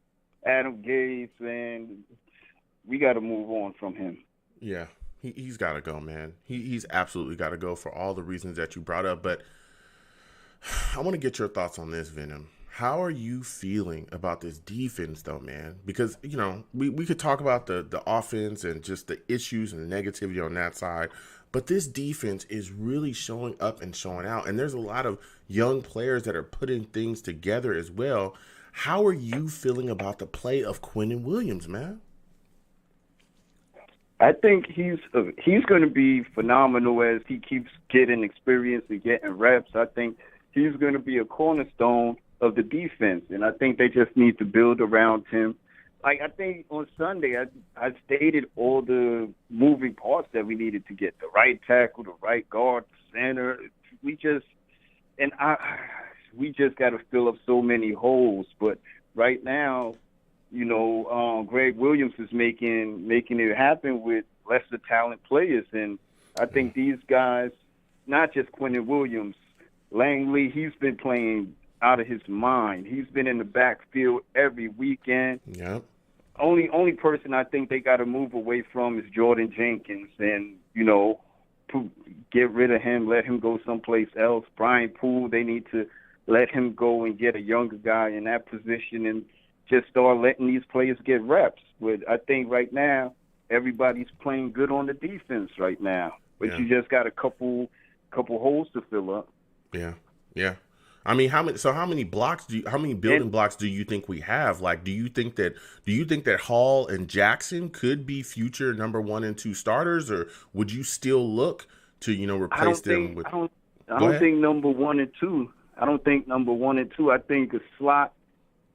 Adam Gase, man. We got to move on from him. Yeah, he's got to go, man. He's absolutely got to go for all the reasons that you brought up. But I want to get your thoughts on this, Venom. how are you feeling about this defense, though, man? Because, we could talk about the offense and just the issues and the negativity on that side, but this defense is really showing up and showing out. And there's a lot of young players that are putting things together as well. How are you feeling about the play of Quinnen Williams, man? I think he's going to be phenomenal as he keeps getting experience and getting reps. I think he's going to be a cornerstone of the defense, and I think they just need to build around him. Like, I think on Sunday, I stated all the moving parts that we needed to get: the right tackle, the right guard, the center. We just got to fill up so many holes. But right now, Greg Williams is making it happen with lesser talent players, and I think these guys, not just Quinnen Williams, Langley, he's been playing out of his mind. He's been in the backfield every weekend. Yep. Only person I think they got to move away from is Jordan Jenkins, and get rid of him, let him go someplace else. Brian Poole, they need to let him go and get a younger guy in that position and just start letting these players get reps. But I think right now everybody's playing good on the defense right now. But you just got a couple holes to fill up. Yeah. Yeah. I mean, how many building blocks do you think we have? Like, do you think that Hall and Jackson could be future number 1 and 2 starters, or would you still look to, replace them with? I don't think number 1 and 2. I don't think number 1 and 2. I think a slot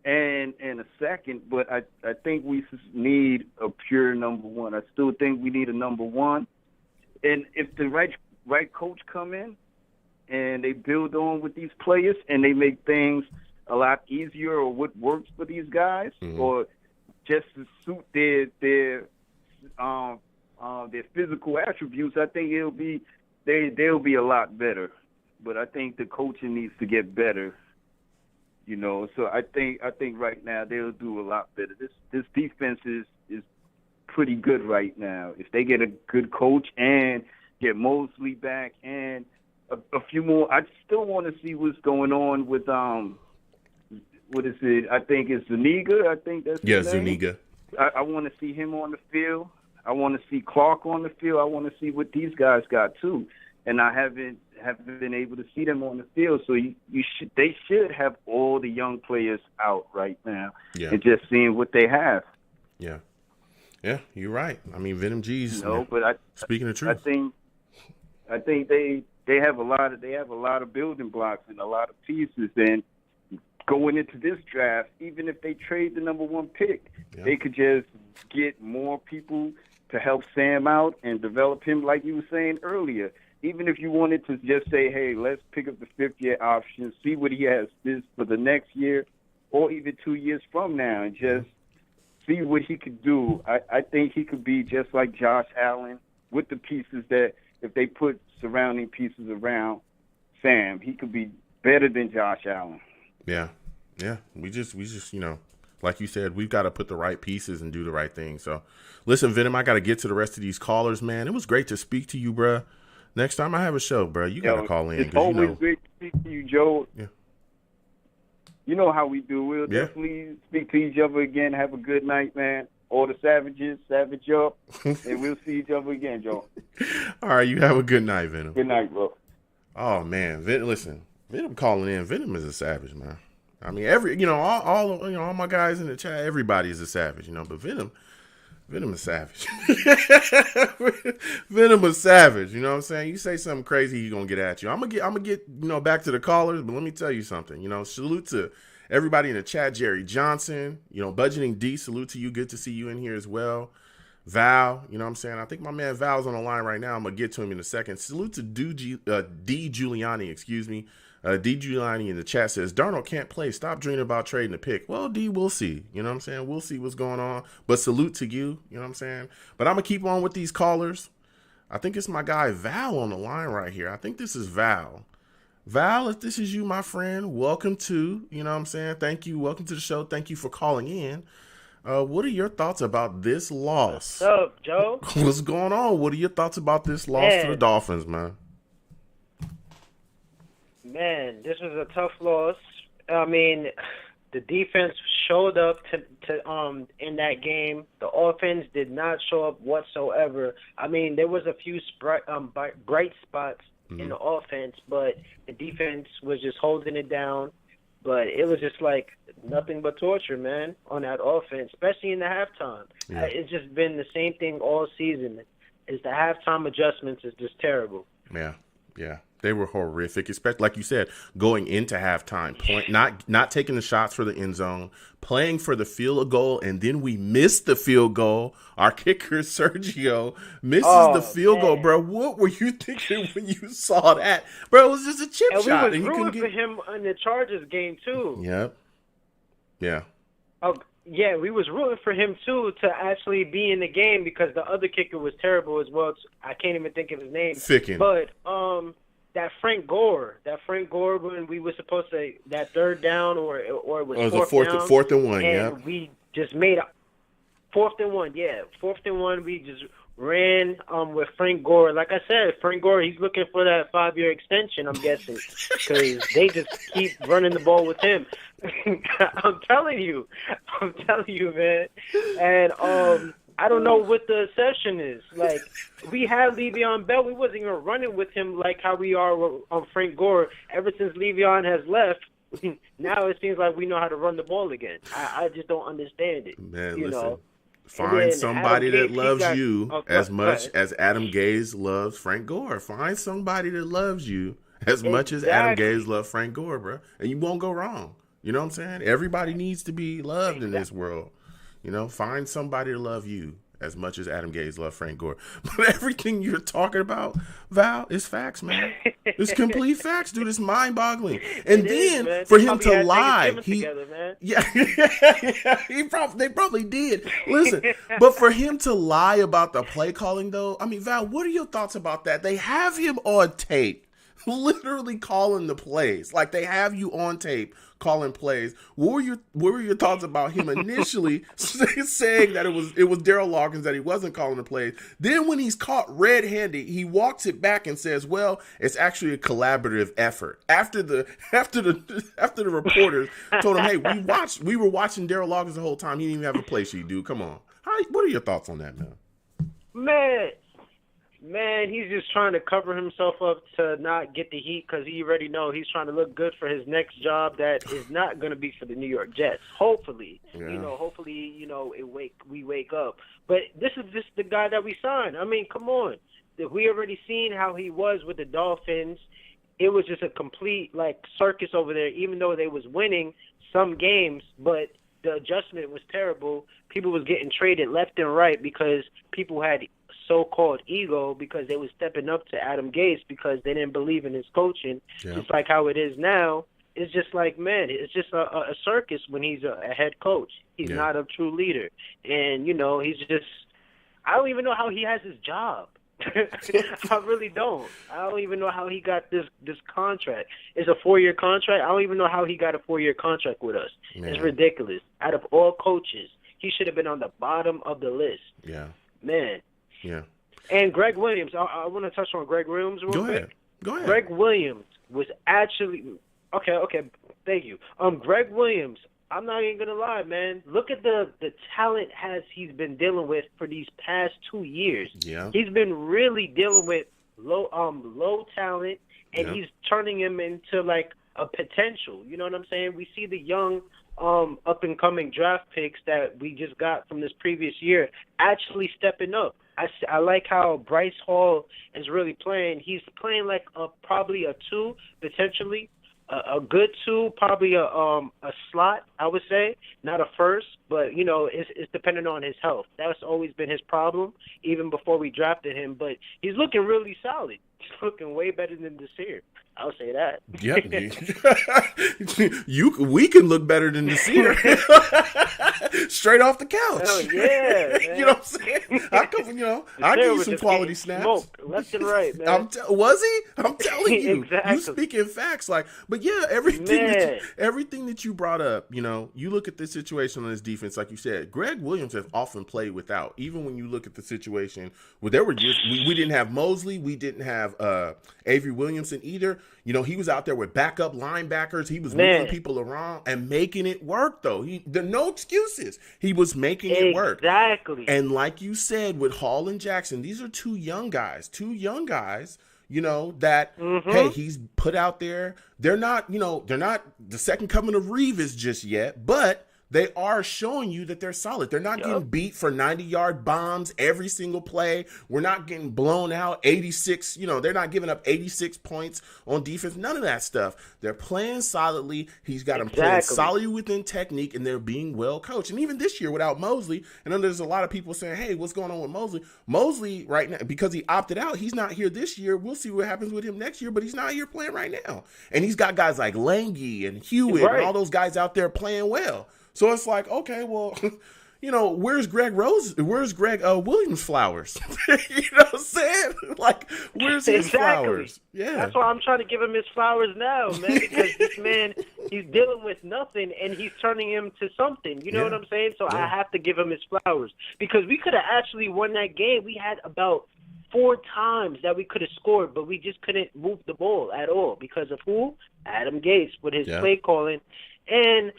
and a second, but I think we need a pure number 1. I still think we need a number 1. And if the right coach come in and they build on with these players and they make things a lot easier, or what works for these guys, or just to suit their physical attributes, I think they'll be a lot better. But I think the coaching needs to get better. So I think right now they'll do a lot better. This defense is pretty good right now. If they get a good coach and get Mosley back and a few more, I still want to see what's going on with what is it? I think it's Zuniga. I think that's his name. Zuniga. I want to see him on the field. I want to see Clark on the field. I want to see what these guys got too. And I haven't been able to see them on the field. So they should have all the young players out right now, and just seeing what they have. Yeah, yeah, you're right. I mean, Venom G's. But speaking the truth, I think they have a lot of building blocks and a lot of pieces. And going into this draft, even if they trade the number 1 pick, they could just get more people to help Sam out and develop him, like you were saying earlier. Even if you wanted to just say, hey, let's pick up the 5th-year option, see what he has this for the next year or even 2 years from now, and just see what he could do. I think he could be just like Josh Allen with the pieces that if they put surrounding pieces around Sam, he could be better than Josh Allen. Yeah. Yeah. We just, like you said, we've got to put the right pieces and do the right thing. So listen, Venom, I got to get to the rest of these callers, man. It was great to speak to you, bruh. Next time I have a show, bro, you got to call in. It's always great to speak to you, Joe. Yeah. You know how we do. We'll definitely speak to each other again. Have a good night, man. All the savages, savage up, and we'll see each other again, Joe. All right, you have a good night, Venom. Good night, bro. Oh, man. Listen, Venom calling in. Venom is a savage, man. I mean, all my guys in the chat, everybody is a savage, but Venom is savage. Venom is savage. You know what I'm saying? You say something crazy, he's gonna get at you. I'm gonna get back to the callers, but let me tell you something. Salute to everybody in the chat. Jerry Johnson, Budgeting D, salute to you. Good to see you in here as well. Val, you know what I'm saying? I think my man Val's on the line right now. I'm gonna get to him in a second. Salute to D Giuliani, excuse me. D Giuliani in the chat says, Darnold can't play. Stop dreaming about trading a pick. Well, D, we'll see. You know what I'm saying? We'll see what's going on. But salute to you. You know what I'm saying? But I'm going to keep on with these callers. I think it's my guy Val on the line right here. I think this is Val. Val, if this is you, my friend, welcome to, you know what I'm saying? Thank you. Welcome to the show. Thank you for calling in. What are your thoughts about this loss? What's up, Joe? What's going on? What are your thoughts about this loss to the Dolphins, man? Man, this was a tough loss. I mean, the defense showed up to in that game. The offense did not show up whatsoever. I mean, there was a few bright spots in the offense, but the defense was just holding it down. But it was just like nothing but torture, man, on that offense, especially in the halftime. Yeah. It's just been the same thing all season. Is the halftime adjustments is just terrible. Yeah. They were horrific, especially like you said, going into halftime, not taking the shots for the end zone, playing for the field goal, and then we missed the field goal. Our kicker Sergio misses the field goal, bro. What were you thinking when you saw that, bro? It was just a chip shot, and we was rooting for him in the Chargers game too. Yep. Yeah. Yeah, we was rooting for him too to actually be in the game because the other kicker was terrible as well. I can't even think of his name. Ficken. But that Frank Gore when we were supposed to that third down or it was fourth and one, and we just made a 4th and 1. Yeah, 4th and 1. We just ran with Frank Gore. Like I said, Frank Gore, he's looking for that 5-year extension, I'm guessing, because they just keep running the ball with him. I'm telling you, man. And I don't know what the session is. Like, we had Le'Veon Bell. We wasn't even running with him like how we are on Frank Gore. Ever since Le'Veon has left, now it seems like we know how to run the ball again. I just don't understand it. Man, you listen. know? Find somebody that loves you as much as Adam Gase loves Frank Gore. Find somebody that loves you as much as Adam Gase loves Frank Gore, bro. And you won't go wrong. You know what I'm saying? Everybody needs to be loved in this world. You know, find somebody to love you as much as Adam Gase loved Frank Gore. But everything you're talking about, Val, is facts, man. It's complete facts, dude. It's mind-boggling. And then for him to lie, they probably did. Listen, but for him to lie about the play calling, though, I mean, Val, what are your thoughts about that? They have him on tape, literally calling the plays. Like, they have you on tape calling plays. What were your thoughts about him initially saying that it was Daryl Lawkins, that he wasn't calling the plays? Then when he's caught red-handed, he walks it back and says, "Well, it's actually a collaborative effort." After the reporters told him, "Hey, we were watching Daryl Lawkins the whole time. He didn't even have a play sheet, dude. Come on." What are your thoughts on that, man? Man, he's just trying to cover himself up to not get the heat because he already know he's trying to look good for his next job that is not going to be for the New York Jets. Hopefully, we wake up. But this is just the guy that we signed. I mean, come on. We already seen how he was with the Dolphins. It was just a complete circus over there, even though they was winning some games, but the adjustment was terrible. People was getting traded left and right because people had so-called ego because they was stepping up to Adam Gase because they didn't believe in his coaching. Yeah. Just like how it is now. It's just like, man, it's just a circus when he's a head coach. He's not a true leader. And, he's just – I don't even know how he has his job. I really don't. I don't even know how he got this contract. It's a 4-year contract. I don't even know how he got a 4-year contract with us. Man. It's ridiculous. Out of all coaches, he should have been on the bottom of the list. Yeah. Man. Yeah. And Greg Williams, I want to touch on Greg Williams real quick. Go ahead. Greg Williams was actually okay. Thank you. Greg Williams, I'm not even gonna lie, man. Look at the talent he's been dealing with for these past 2 years. Yeah. He's been really dealing with low talent, and he's turning him into a potential. You know what I'm saying? We see the young up and coming draft picks that we just got from this previous year actually stepping up. I like how Bryce Hall is really playing. He's playing probably a 2, potentially a good 2, probably a slot, I would say, not a first, but it's dependent on his health. That's always been his problem, even before we drafted him. But he's looking really solid. He's looking way better than Desir. I'll say that. Yep. We can look better than Desir. Straight off the couch. Oh yeah, man. You know what I'm saying? I give you some quality snaps. Smoke left and right, man. Was he? I'm telling you. Exactly. You speaking facts, but yeah, everything that you brought up, you look at this situation on this defense, like you said, Greg Williams has often played without. Even when you look at the situation where there were we didn't have Mosley, we didn't have have Avery Williamson either. You know, he was out there with backup linebackers. He was moving people around and making it work, though. There are no excuses. He was making it work. Exactly. And like you said, with Hall and Jackson, these are two young guys, you know, that, hey, he's put out there. They're not the second coming of Reeves just yet, but they are showing you that they're solid. They're not getting beat for 90-yard bombs every single play. We're not getting blown out 86. You know, they're not giving up 86 points on defense. None of that stuff. They're playing solidly. He's got them playing solidly within technique, and they're being well coached. And even this year without Mosley, and then there's a lot of people saying, hey, what's going on with Mosley? Mosley right now, because he opted out, he's not here this year. We'll see what happens with him next year, but he's not here playing right now. And he's got guys like Lange and Hewitt and all those guys out there playing well. So it's like, okay, well, you know, where's Greg Williams flowers? You know what I'm saying? Like, where's his flowers? Yeah. That's why I'm trying to give him his flowers now, man, because this man, he's dealing with nothing, and he's turning him to something. You know what I'm saying? So I have to give him his flowers, because we could have actually won that game. We had about 4 times that we could have scored, but we just couldn't move the ball at all because of who? Adam Gase with his play calling. And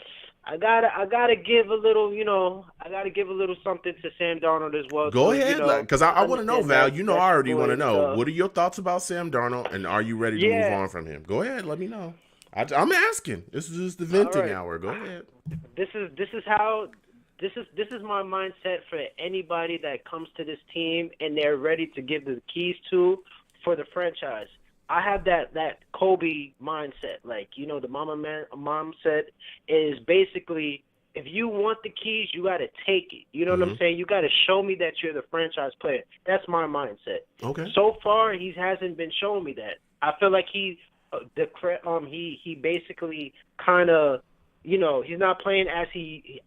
I gotta give a little, you know, something to Sam Darnold as well. Go ahead, because I want to know, Val. You know, I already want to know. What are your thoughts about Sam Darnold, and are you ready to move on from him? Go ahead, let me know. I'm asking. This is the venting hour. Go ahead. This is my mindset for anybody that comes to this team and they're ready to give the keys to for the franchise. I have that Kobe mindset. Like, you know, the mom said is basically, if you want the keys, you got to take it. You know what I'm saying? You got to show me that you're the franchise player. That's my mindset. Okay. So far, he hasn't been showing me that. I feel like he basically kind of, you know, he's not playing as he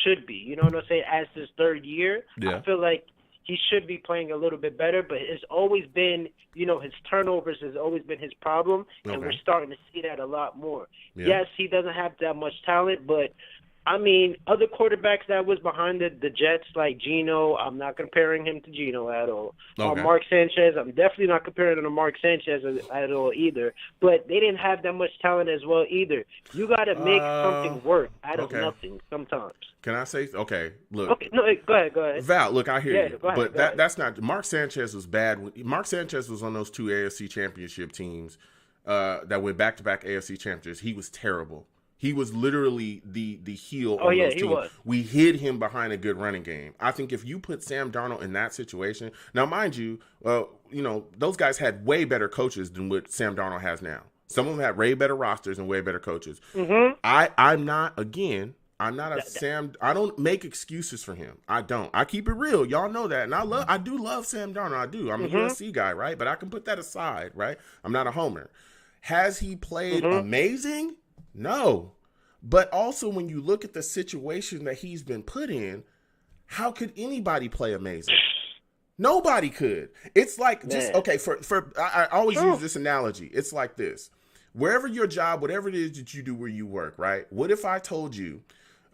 should be. You know what I'm saying? As his third year, I feel like he should be playing a little bit better, but it's always been, you know, his turnovers has always been his problem, and we're starting to see that a lot more. Yeah. Yes, he doesn't have that much talent, but, I mean, other quarterbacks that was behind the Jets, like Geno, I'm not comparing him to Geno at all. Mark Sanchez, I'm definitely not comparing him to Mark Sanchez at all either, but they didn't have that much talent as well either. You got to make something work out of nothing sometimes. Can I say? Okay, look. Okay, no, go ahead. Val, look, I hear you, go but ahead. That's not. Mark Sanchez was bad. Mark Sanchez was on those 2 AFC Championship teams that went back-to-back AFC championships. He was terrible. He was literally the heel on those teams. He was. We hid him behind a good running game. I think if you put Sam Darnold in that situation, now mind you, you know, those guys had way better coaches than what Sam Darnold has now. Some of them had way better rosters and way better coaches. I'm not Sam. I don't make excuses for him. I don't. I keep it real. Y'all know that. And I do love Sam Darnold. I do. I'm a USC guy, right? But I can put that aside, right? I'm not a homer. Has he played amazing? No. But also when you look at the situation that he's been put in, how could anybody play amazing? Nobody could. It's like just I always use this analogy. It's like this. Wherever your job, whatever it is that you do where you work, right? What if I told you,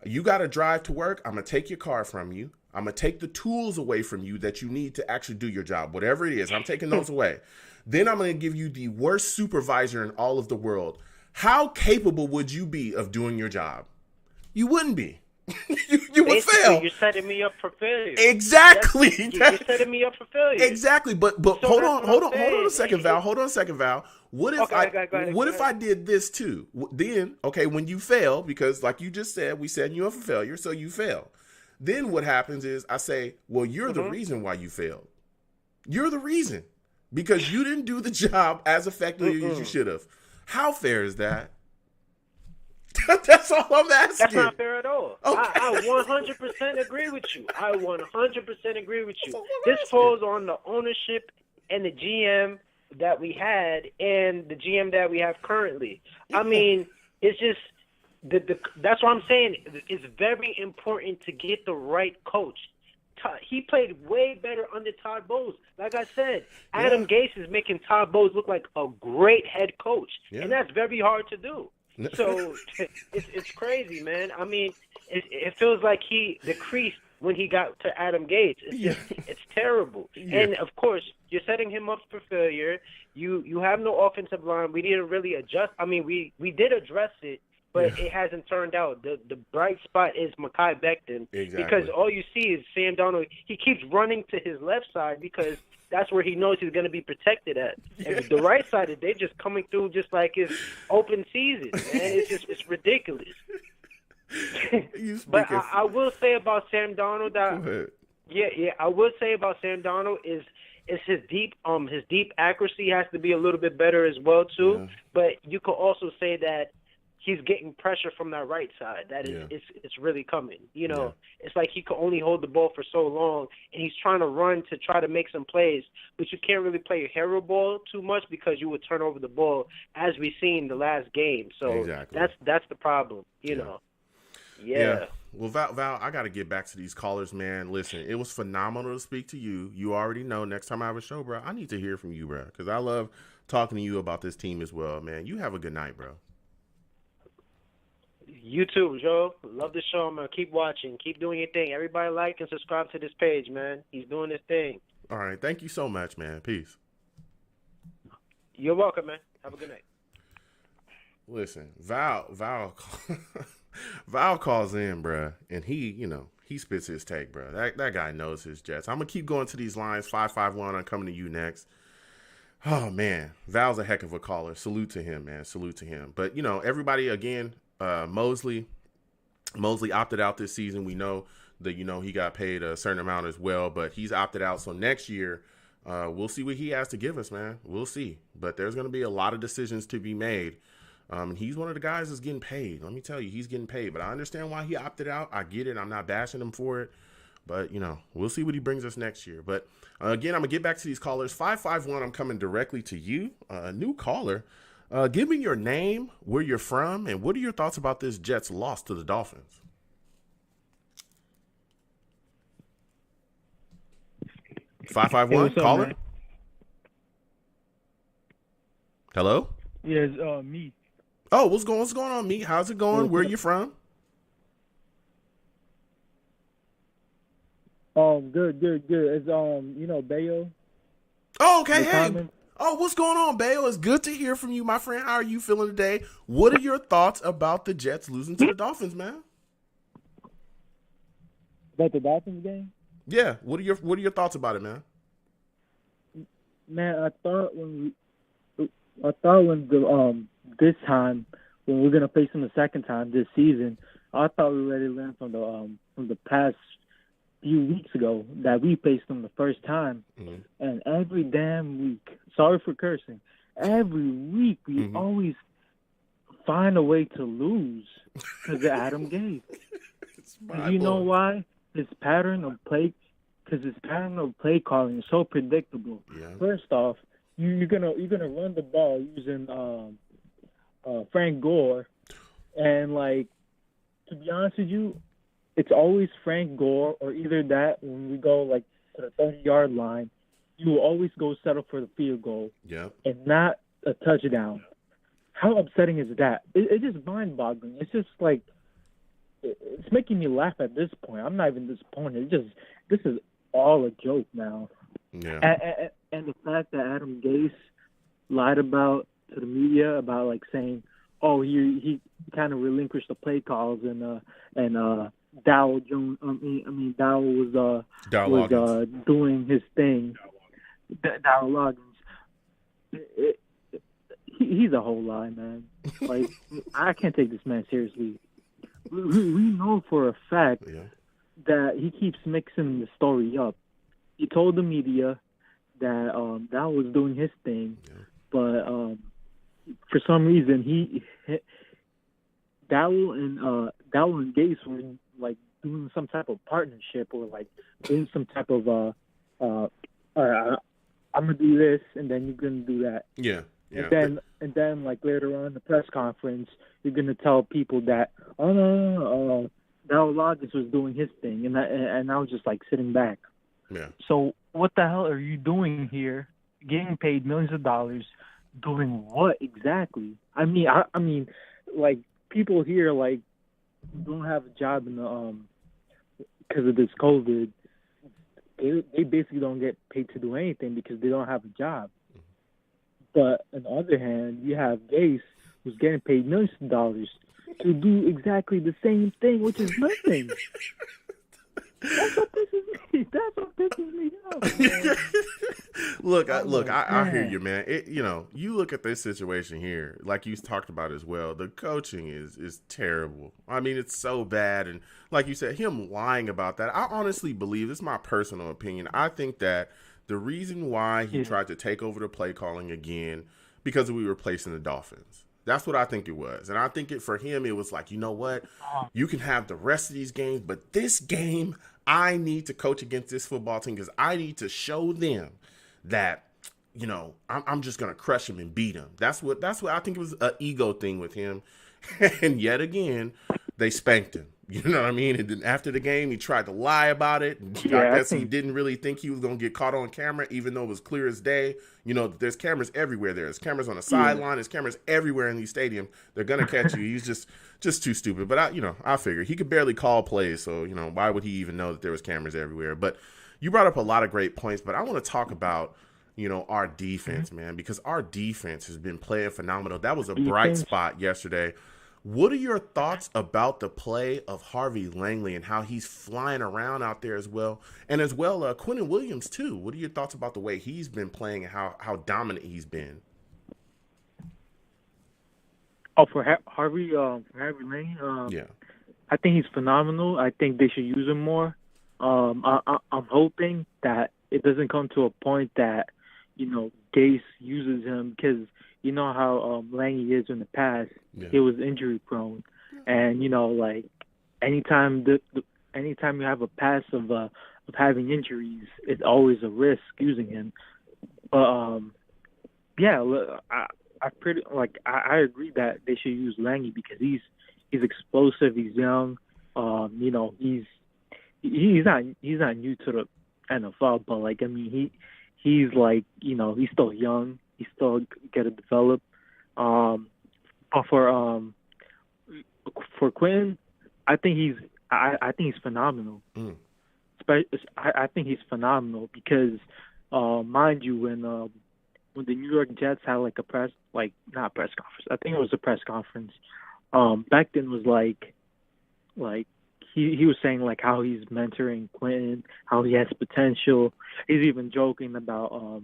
you got to drive to work, I'm going to take your car from you. I'm going to take the tools away from you that you need to actually do your job, whatever it is. I'm taking those away. Then I'm going to give you the worst supervisor in all of the world. How capable would you be of doing your job? You wouldn't be. you would fail. You're setting me up for failure. Exactly. You're setting me up for failure. Exactly. But so hold on a second, Val. What if I did this too? Then, okay, when you fail, because like you just said, we setting you up for failure, so you fail. Then what happens is I say, well, you're the reason why you failed. You're the reason. Because you didn't do the job as effectively as you should have. How fair is that? That's all I'm asking. That's not fair at all. Okay. I 100% agree with you. I 100% agree with you. This falls on the ownership and the GM that we had and the GM that we have currently. I mean, it's just that's what I'm saying. It's very important to get the right coach. He played way better under Todd Bowles. Like I said, Adam Gase is making Todd Bowles look like a great head coach, and that's very hard to do. So it's crazy, man. I mean, it feels like he decreased when he got to Adam Gates. It's terrible. Yeah. And of course, you're setting him up for failure. You have no offensive line. We didn't really adjust. I mean, we did address it, but it hasn't turned out. The bright spot is Mekhi Becton. Exactly. Because all you see is Sam Darnold. He keeps running to his left side because that's where he knows he's going to be protected at. And the right side, they're just coming through just like it's open season. And it's ridiculous. But I will say about Sam Darnold that I will say about Sam Darnold is his deep accuracy has to be a little bit better as well too. Yeah. But you could also say that he's getting pressure from that right side. That is it's really coming. It's like he could only hold the ball for so long, and he's trying to run to try to make some plays, but you can't really play a hero ball too much because you would turn over the ball, as we seen the last game. So that's the problem. You know. Yeah. Well, Val, I got to get back to these callers, man. Listen, it was phenomenal to speak to you. You already know next time I have a show, bro, I need to hear from you, bro, because I love talking to you about this team as well, man. You have a good night, bro. You too, Joe. Love the show, man. Keep watching. Keep doing your thing. Everybody like and subscribe to this page, man. He's doing his thing. All right. Thank you so much, man. Peace. You're welcome, man. Have a good night. Listen, Val calls in, bruh, and he spits his take, bruh. That guy knows his Jets. I'm going to keep going to these lines. 551, I'm coming to you next. Oh, man. Val's a heck of a caller. Salute to him, man. Salute to him. But, everybody, again, Mosley opted out this season. We know that, he got paid a certain amount as well, but he's opted out. So next year, we'll see what he has to give us, man. We'll see. But there's going to be a lot of decisions to be made. He's one of the guys that's getting paid. Let me tell you, he's getting paid. But I understand why he opted out. I get it. I'm not bashing him for it. But, we'll see what he brings us next year. But, again, I'm going to get back to these callers. 551, I'm coming directly to you. New caller. Give me your name, where you're from, and what are your thoughts about this Jets loss to the Dolphins? Hey, caller. Man? Hello? Yeah, it's me. Oh, what's going on, me? How's it going? Where are you from? Good. It's Bayo. Oh, okay. Hey. Oh, what's going on, Bayo? It's good to hear from you, my friend. How are you feeling today? What are your thoughts about the Jets losing to the Dolphins, man? About the Dolphins game? Yeah. What are your thoughts about it, man? Man, I thought when this time when we're gonna face them the second time this season, I thought we already learned from the past few weeks ago that we faced them the first time, and every damn week. Sorry for cursing. Every week we always find a way to lose because of Adam Gates. You know why? His pattern of play calling is so predictable. Yeah. First off, you're gonna run the ball using Frank Gore, and to be honest with you, it's always Frank Gore or either that when we go to the 30-yard line, you will always go settle for the field goal, and not a touchdown. How upsetting is that? It's just mind-boggling. It's just it's making me laugh at this point. I'm not even disappointed. This is all a joke now. Yeah. And the fact that Adam Gase lied to the media about saying, oh, he kind of relinquished the play calls and Dowell Jones. Dowell was doing his thing. Dowell Loggins. He's a whole lie, man. I can't take this man seriously. We know for a fact that he keeps mixing the story up. He told the media that Dowell was doing his thing, but for some reason Dowell and Gase were doing some type of partnership or doing some type of all right, I'm gonna do this and then you're gonna do that. Yeah. And then later on in the press conference, you're gonna tell people that Dowell Loggins was doing his thing, and I was just sitting back. Yeah. So what the hell are you doing here, getting paid millions of dollars, doing what exactly? I mean, people here don't have a job in the because of this COVID, they basically don't get paid to do anything because they don't have a job. But on the other hand, you have Gase, who's getting paid millions of dollars to do exactly the same thing, which is nothing. That's what pisses me off, man. Look, I hear you, man. You look at this situation here, like you talked about as well. The coaching is terrible. I mean, it's so bad, and like you said, him lying about that. I honestly believe, this is my personal opinion, I think that the reason why he tried to take over the play calling again because we were replacing the Dolphins. That's what I think it was. And I think for him, it was like, you know what? You can have the rest of these games, but this game, I need to coach against this football team because I need to show them that, I'm just going to crush them and beat them. That's what I think it was an ego thing with him. And yet again, they spanked him. You know what I mean? And then after the game, he tried to lie about it. I guess he didn't really think he was going to get caught on camera, even though it was clear as day. There's cameras everywhere. There's cameras on the sideline. There's cameras everywhere in these stadiums. They're going to catch you. He's just too stupid. But I figure he could barely call plays. So, why would he even know that there was cameras everywhere? But you brought up a lot of great points. But I want to talk about, our defense, man, because our defense has been playing phenomenal. That was a bright spot yesterday. What are your thoughts about the play of Harvey Langley and how he's flying around out there as well? And as well, Quinnen Williams, too. What are your thoughts about the way he's been playing and how dominant he's been? Oh, for Harvey Langley? Yeah. I think he's phenomenal. I think they should use him more. I'm hoping that it doesn't come to a point that, Gase uses him because you know how Langley is in the past. Yeah. He was injury prone, and anytime you have a past of having injuries, it's always a risk using him. But I agree that they should use Langley because he's explosive. He's young. He's not new to the NFL, but he's he's still young. He's still got to develop. But for Quinn, I think he's phenomenal. I think he's phenomenal because, mind you, when the New York Jets had not a press conference. I think it was a press conference. Becton was he was saying how he's mentoring Quinn, how he has potential. He's even joking about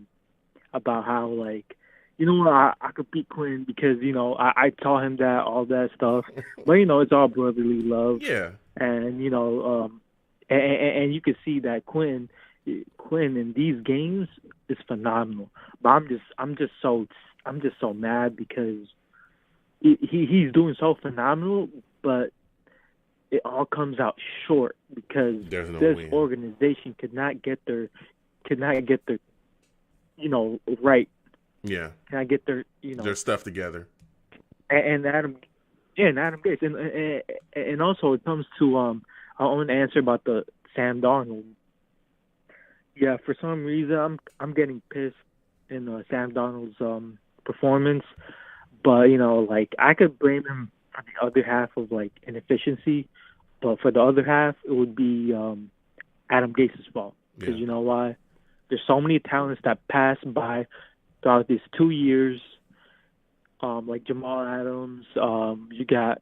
how I could beat Quinn because I taught him that, all that stuff. But it's all brotherly love. Yeah. And and you can see that Quinn in these games is phenomenal. But I'm just so mad because he's doing so phenomenal, but it all comes out short because this organization could not get their right. Yeah. Can I get their their stuff together? And Adam Gase, and also it comes to I want to answer about the Sam Darnold. Yeah, for some reason I'm getting pissed in Sam Darnold's performance, but I could blame him for the other half of inefficiency, but for the other half it would be Adam Gase's fault because you know why? There's so many talents that passed by throughout these 2 years, like Jamal Adams. You got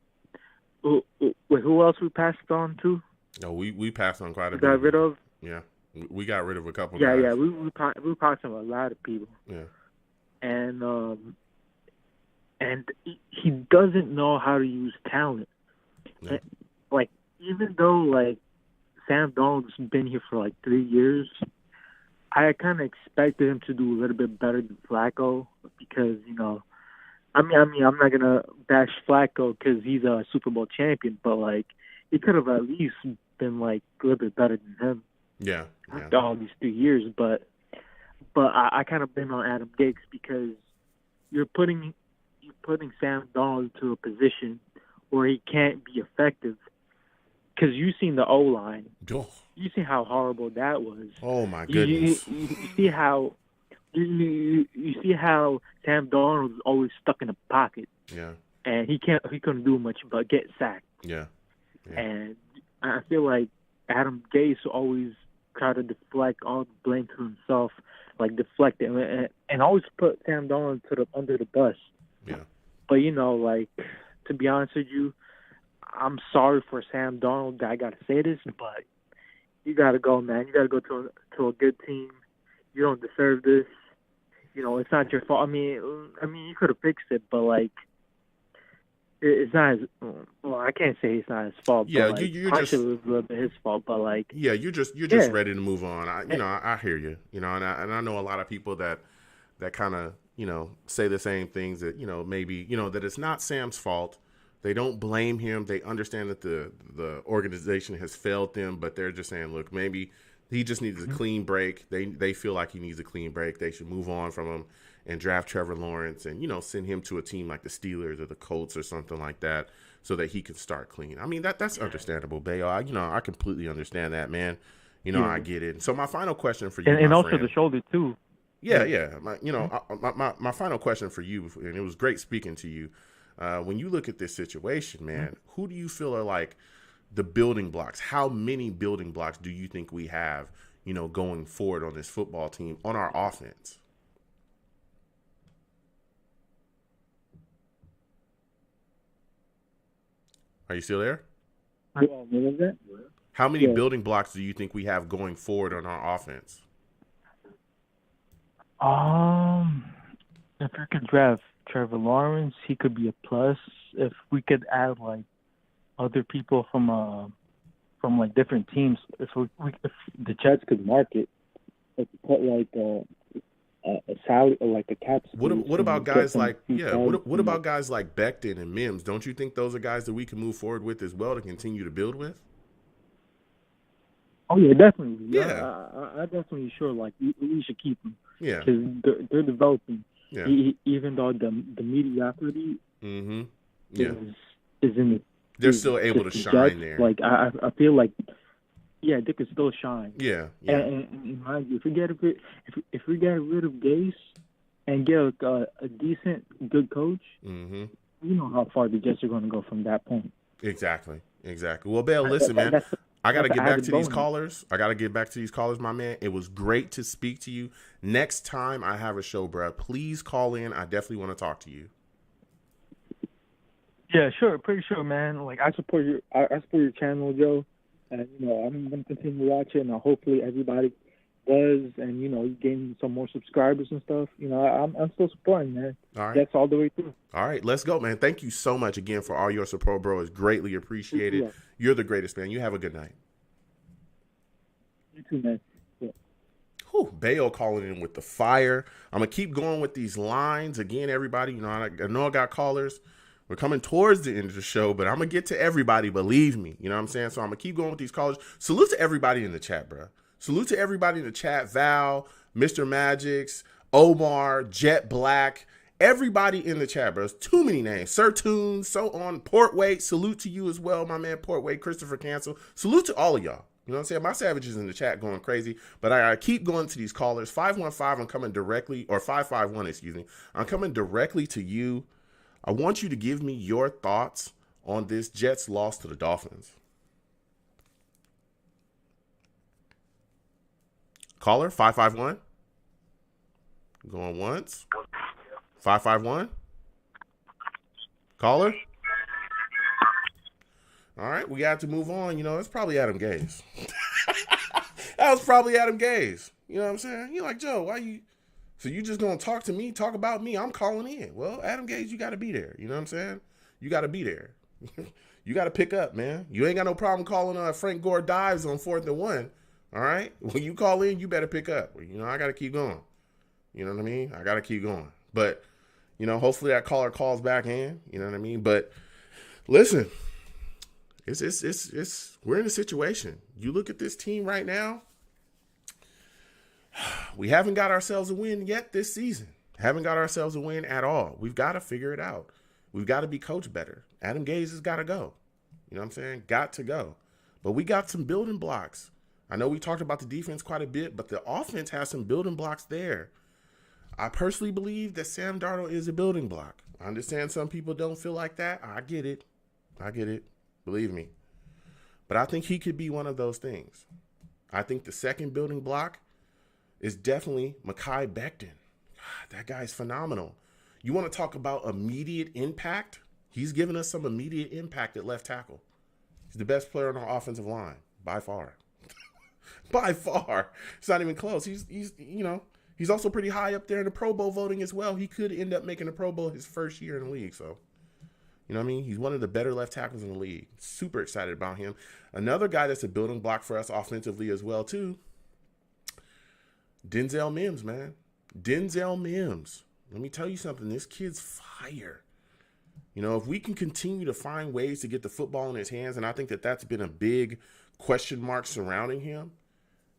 who else we passed on to? No, we passed on quite a bit. Got rid of? Yeah, we got rid of a couple. Yeah, guys. yeah, we passed on a lot of people. Yeah, and he doesn't know how to use talent. Yeah. Even though Sam Darnold's been here for 3 years. I kind of expected him to do a little bit better than Flacco because, I'm not going to bash Flacco because he's a Super Bowl champion, but, he could have at least been, a little bit better than him. Yeah. After all these 2 years. But I kind of blame on Adam Gase because you're putting Sam Darnold into a position where he can't be effective because you've seen the O-line. Oh. You see how horrible that was. Oh my goodness! You see how you see how Sam Darnold is always stuck in the pocket. Yeah. And he couldn't do much but get sacked. Yeah. And I feel like Adam Gase always try to deflect all the blame to himself, like deflect it, and always put Sam Darnold under the bus. Yeah. But like, to be honest with you, I'm sorry for Sam Darnold. I gotta say this, but you gotta go, man. You gotta go to a good team. You don't deserve this. It's not your fault. I mean, you could have fixed it, but like, it's not his. Well, I can't say it's not his fault. Yeah, but, like, you're just it was a little bit his fault, but like, yeah, you're just ready to move on. I hear you. And I know a lot of people that kind of say the same things that maybe that it's not Sam's fault. They don't blame him. They understand that the organization has failed them, but they're just saying, look, maybe he just needs a clean break. They feel like he needs a clean break. They should move on from him and draft Trevor Lawrence and send him to a team like the Steelers or the Colts or something like that so that he can start clean. I mean, that's understandable, Bayo. I completely understand that, man. I get it. So my final question for you, and also friend, the shoulder too. Yeah. My final question for you, and it was great speaking to you. When you look at this situation, man, who do you feel are like the building blocks? How many building blocks do you think we have, going forward on this football team on our offense? Are you still there? What was that? How many building blocks do you think we have going forward on our offense? If we could draft Trevor Lawrence, he could be a plus. If we could add like other people from like different teams, if the Jets could market, if we put like a salary or like a cap. What about guys like What about guys like Becton and Mims? Don't you think those are guys that we can move forward with as well to continue to build with? Oh yeah, definitely. Yeah, I definitely sure like we should keep them. Yeah, because they're developing. Yeah, even though the mediocrity is in the. They're still able to shine Jets, there. Like I feel like, yeah, they could still shine. Yeah. And mind you, if we get rid of Gase and get a decent, good coach, you know how far the Jets are going to go from that point. Exactly. Well, Bale, listen, man. I got to get back to these callers. My man. It was great to speak to you. Next time I have a show, bro, please call in. I definitely want to talk to you. Yeah, sure. Pretty sure, man. Like I support your channel, Joe, and I'm gonna continue watching. And hopefully everybody does, and you gain some more subscribers and stuff. I'm still supporting, man. All right, that's all the way through. All right, let's go, man. Thank you so much again for all your support, bro. It's greatly appreciated. Yeah. You're the greatest, man. You have a good night. You too, man. Yeah. Bayo calling in with the fire. I'm gonna keep going with these lines again, everybody. I know I got callers. We're coming towards the end of the show, but I'm going to get to everybody, believe me. You know what I'm saying? So I'm going to keep going with these callers. Salute to everybody in the chat, bro. Salute to everybody in the chat. Val, Mr. Magix, Omar, Jet Black, everybody in the chat, bro. There's too many names. Sir Toon, so on. Portway, salute to you as well, my man Portway, Christopher Cancel. Salute to all of y'all. You know what I'm saying? My savages in the chat going crazy, but I keep going to these callers. 515, I'm coming directly, or 551, excuse me. I'm coming directly to you. I want you to give me your thoughts on this Jets loss to the Dolphins. Caller, 551. Going once. 551. Caller. All right, we got to move on. It's probably Adam Gase. That was probably Adam Gase. You know what I'm saying? You're like, Joe, why you... So you just going to talk to me, talk about me, I'm calling in. Well, Adam Gase, you got to be there. You know what I'm saying? You got to be there. You got to pick up, man. You ain't got no problem calling Frank Gore dives on 4th and 1. All right? When you call in, you better pick up. I got to keep going. You know what I mean? I got to keep going. But, hopefully that caller calls back in. You know what I mean? But listen, it's we're in a situation. You look at this team right now. We haven't got ourselves a win yet this season. Haven't got ourselves a win at all. We've got to figure it out. We've got to be coached better. Adam Gase has got to go. You know what I'm saying? Got to go. But we got some building blocks. I know we talked about the defense quite a bit, but the offense has some building blocks there. I personally believe that Sam Darnold is a building block. I understand some people don't feel like that. I get it. Believe me. But I think he could be one of those things. I think the second building block is definitely Mekhi Becton. God, that guy's phenomenal. You want to talk about immediate impact? He's given us some immediate impact at left tackle. He's the best player on our offensive line by far. By far. It's not even close. He's also pretty high up there in the Pro Bowl voting as well. He could end up making the Pro Bowl his first year in the league. So, you know what I mean? He's one of the better left tackles in the league. Super excited about him. Another guy that's a building block for us offensively as well, too. Denzel Mims, man. Denzel Mims. Let me tell you something. This kid's fire. You know, if we can continue to find ways to get the football in his hands, and I think that that's been a big question mark surrounding him,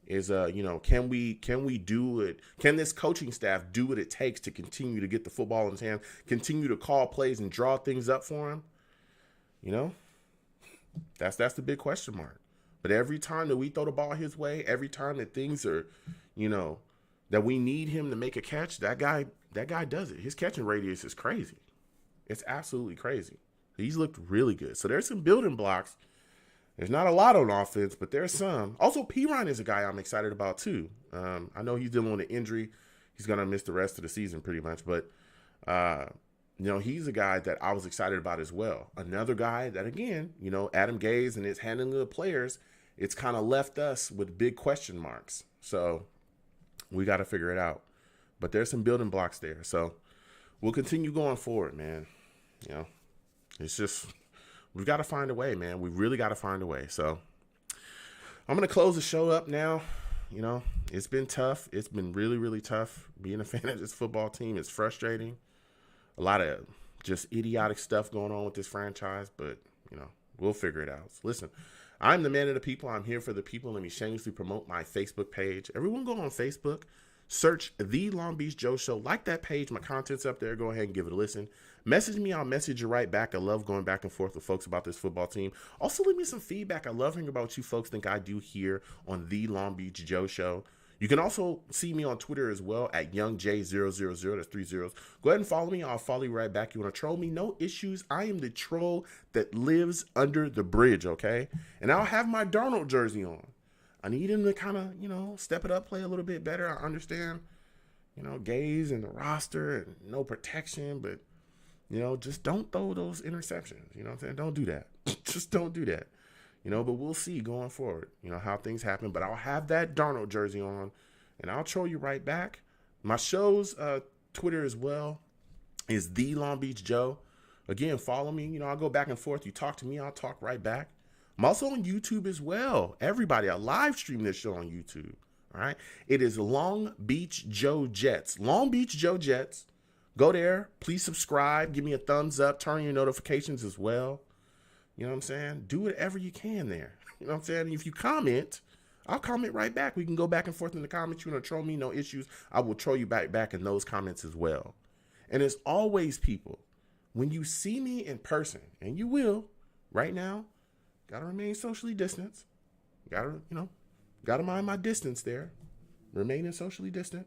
is, can we do it? Can this coaching staff do what it takes to continue to get the football in his hands, continue to call plays and draw things up for him? You know, that's the big question mark. But every time that we throw the ball his way, every time that things are, that we need him to make a catch, that guy does it. His catching radius is crazy. It's absolutely crazy. He's looked really good. So there's some building blocks. There's not a lot on offense, but there's some. Also, Perine is a guy I'm excited about too. I know he's dealing with an injury. He's going to miss the rest of the season pretty much. But, he's a guy that I was excited about as well. Another guy that, again, Adam Gase and his handling of the players, it's kind of left us with big question marks. So we got to figure it out. But there's some building blocks there. So we'll continue going forward, man. It's just, we've got to find a way, man. We really got to find a way. So I'm going to close the show up now. It's been tough. It's been really, really tough being a fan of this football team. It's frustrating. A lot of just idiotic stuff going on with this franchise, but, we'll figure it out. So listen, I'm the man of the people. I'm here for the people. Let me shamelessly promote my Facebook page. Everyone go on Facebook. Search The Long Beach Joe Show. Like that page. My content's up there. Go ahead and give it a listen. Message me. I'll message you right back. I love going back and forth with folks about this football team. Also, leave me some feedback. I love hearing about what you folks think I do here on The Long Beach Joe Show. You can also see me on Twitter as well at YoungJ000. That's 3 zeros. Go ahead and follow me. I'll follow you right back. You want to troll me? No issues. I am the troll that lives under the bridge, okay? And I'll have my Darnold jersey on. I need him to kind of, step it up, play a little bit better. I understand, Gase and the roster and no protection, but, just don't throw those interceptions. You know what I'm saying? Don't do that. Just don't do that. But we'll see going forward, how things happen. But I'll have that Darnold jersey on, and I'll troll you right back. My show's Twitter as well is The Long Beach Joe. Again, follow me. I'll go back and forth. You talk to me, I'll talk right back. I'm also on YouTube as well. Everybody, I live stream this show on YouTube. All right. It is Long Beach Joe Jets. Long Beach Joe Jets. Go there. Please subscribe. Give me a thumbs up. Turn on your notifications as well. You know what I'm saying? Do whatever you can there. You know what I'm saying? If you comment, I'll comment right back. We can go back and forth in the comments. You want to troll me? No issues. I will troll you back in those comments as well. And as always, people, when you see me in person, and you will right now, gotta remain socially distanced. Gotta mind my distance there. Remaining socially distant.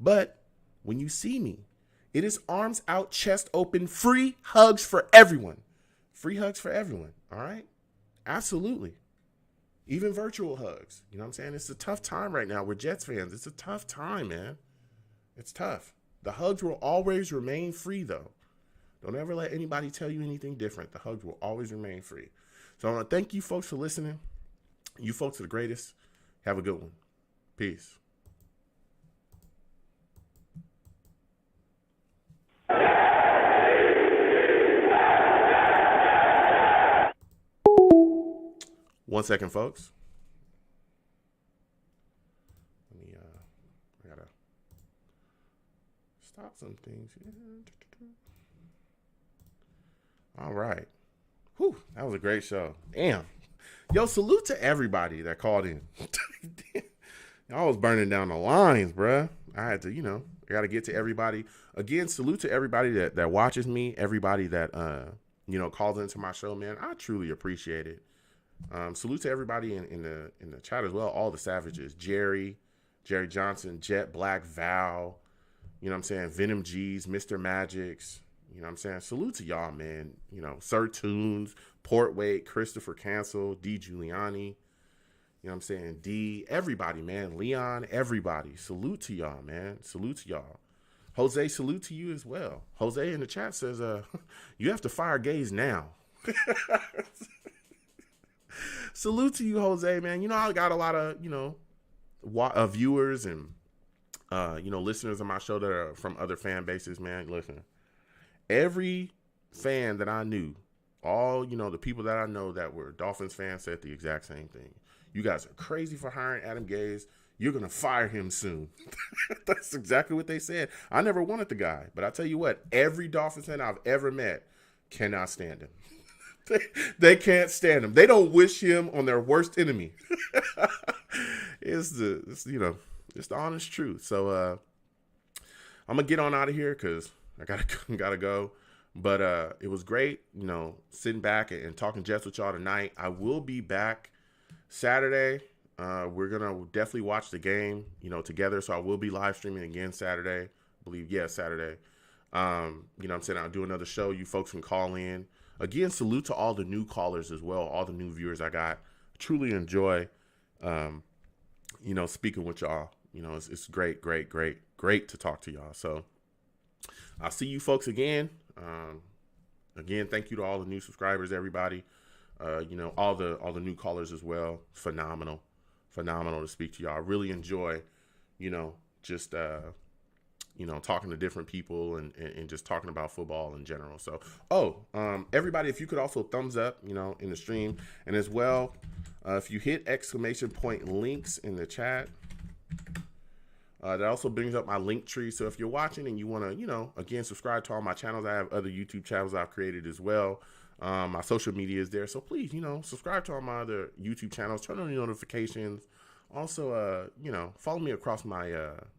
But when you see me, it is arms out, chest open, free hugs for everyone. Free hugs for everyone. All right? Absolutely. Even virtual hugs. You know what I'm saying? It's a tough time right now. We're Jets fans. It's a tough time, man. It's tough. The hugs will always remain free, though. Don't ever let anybody tell you anything different. The hugs will always remain free. So I want to thank you folks for listening. You folks are the greatest. Have a good one. Peace. One second, folks. I gotta stop some things. All right. Whew, that was a great show. Damn. Yo, salute to everybody that called in. I was burning down the lines, bruh. I had to, I got to get to everybody. Again, salute to everybody that watches me, everybody that, calls into my show, man. I truly appreciate it. Salute to everybody in the chat as well. All the savages, Jerry Johnson, Jet Black, Val, you know what I'm saying? Venom G's, Mr. Magics, You know what I'm saying? Salute to y'all, man. You know, Sir Tunes, Portway, Christopher Cancel, D. Giuliani. You know what I'm saying? D, everybody, man. Leon, everybody. Salute to y'all, man. Salute to y'all. Jose, salute to you as well. Jose in the chat says, you have to fire Gaze now. Salute to you, Jose, man. You know, I got a lot of, viewers and, listeners of my show that are from other fan bases, man. Listen, every fan that I knew, all, the people that I know that were Dolphins fans said the exact same thing. You guys are crazy for hiring Adam Gase. You're going to fire him soon. That's exactly what they said. I never wanted the guy, but I tell you what, every Dolphins fan I've ever met cannot stand him. They can't stand him. They don't wish him on their worst enemy. It's the honest truth. So I'm going to get on out of here because I gotta go. But it was great, sitting back and talking Jets with y'all tonight. I will be back Saturday. We're going to definitely watch the game, together. So I will be live streaming again Saturday. I believe, Saturday. I'm saying I'll do another show. You folks can call in. Again, salute to all the new callers as well, all the new viewers I got. Truly enjoy, speaking with y'all. It's great to talk to y'all. So I'll see you folks again. Again, thank you to all the new subscribers, everybody. All the new callers as well. Phenomenal to speak to y'all. I really enjoy, just talking to different people and just talking about football in general. So, everybody, if you could also thumbs up, in the stream, and as well, if you hit ! links in the chat, that also brings up my link tree. So if you're watching and you want to, again, subscribe to all my channels, I have other YouTube channels I've created as well. My social media is there. So please, subscribe to all my other YouTube channels, turn on your notifications. Also, follow me across my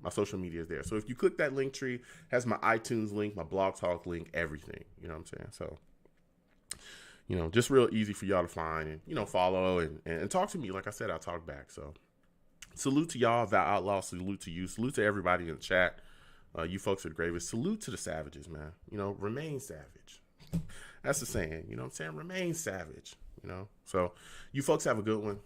social media is there. So if you click that link tree, has my iTunes link, my Blog Talk link, everything. You know what I'm saying? So, just real easy for y'all to find and, follow and talk to me. Like I said, I'll talk back. So salute to y'all, Val Outlaw. Salute to you. Salute to everybody in the chat. You folks are the greatest. Salute to the savages, man. Remain savage. That's the saying. You know what I'm saying? Remain savage. So you folks have a good one.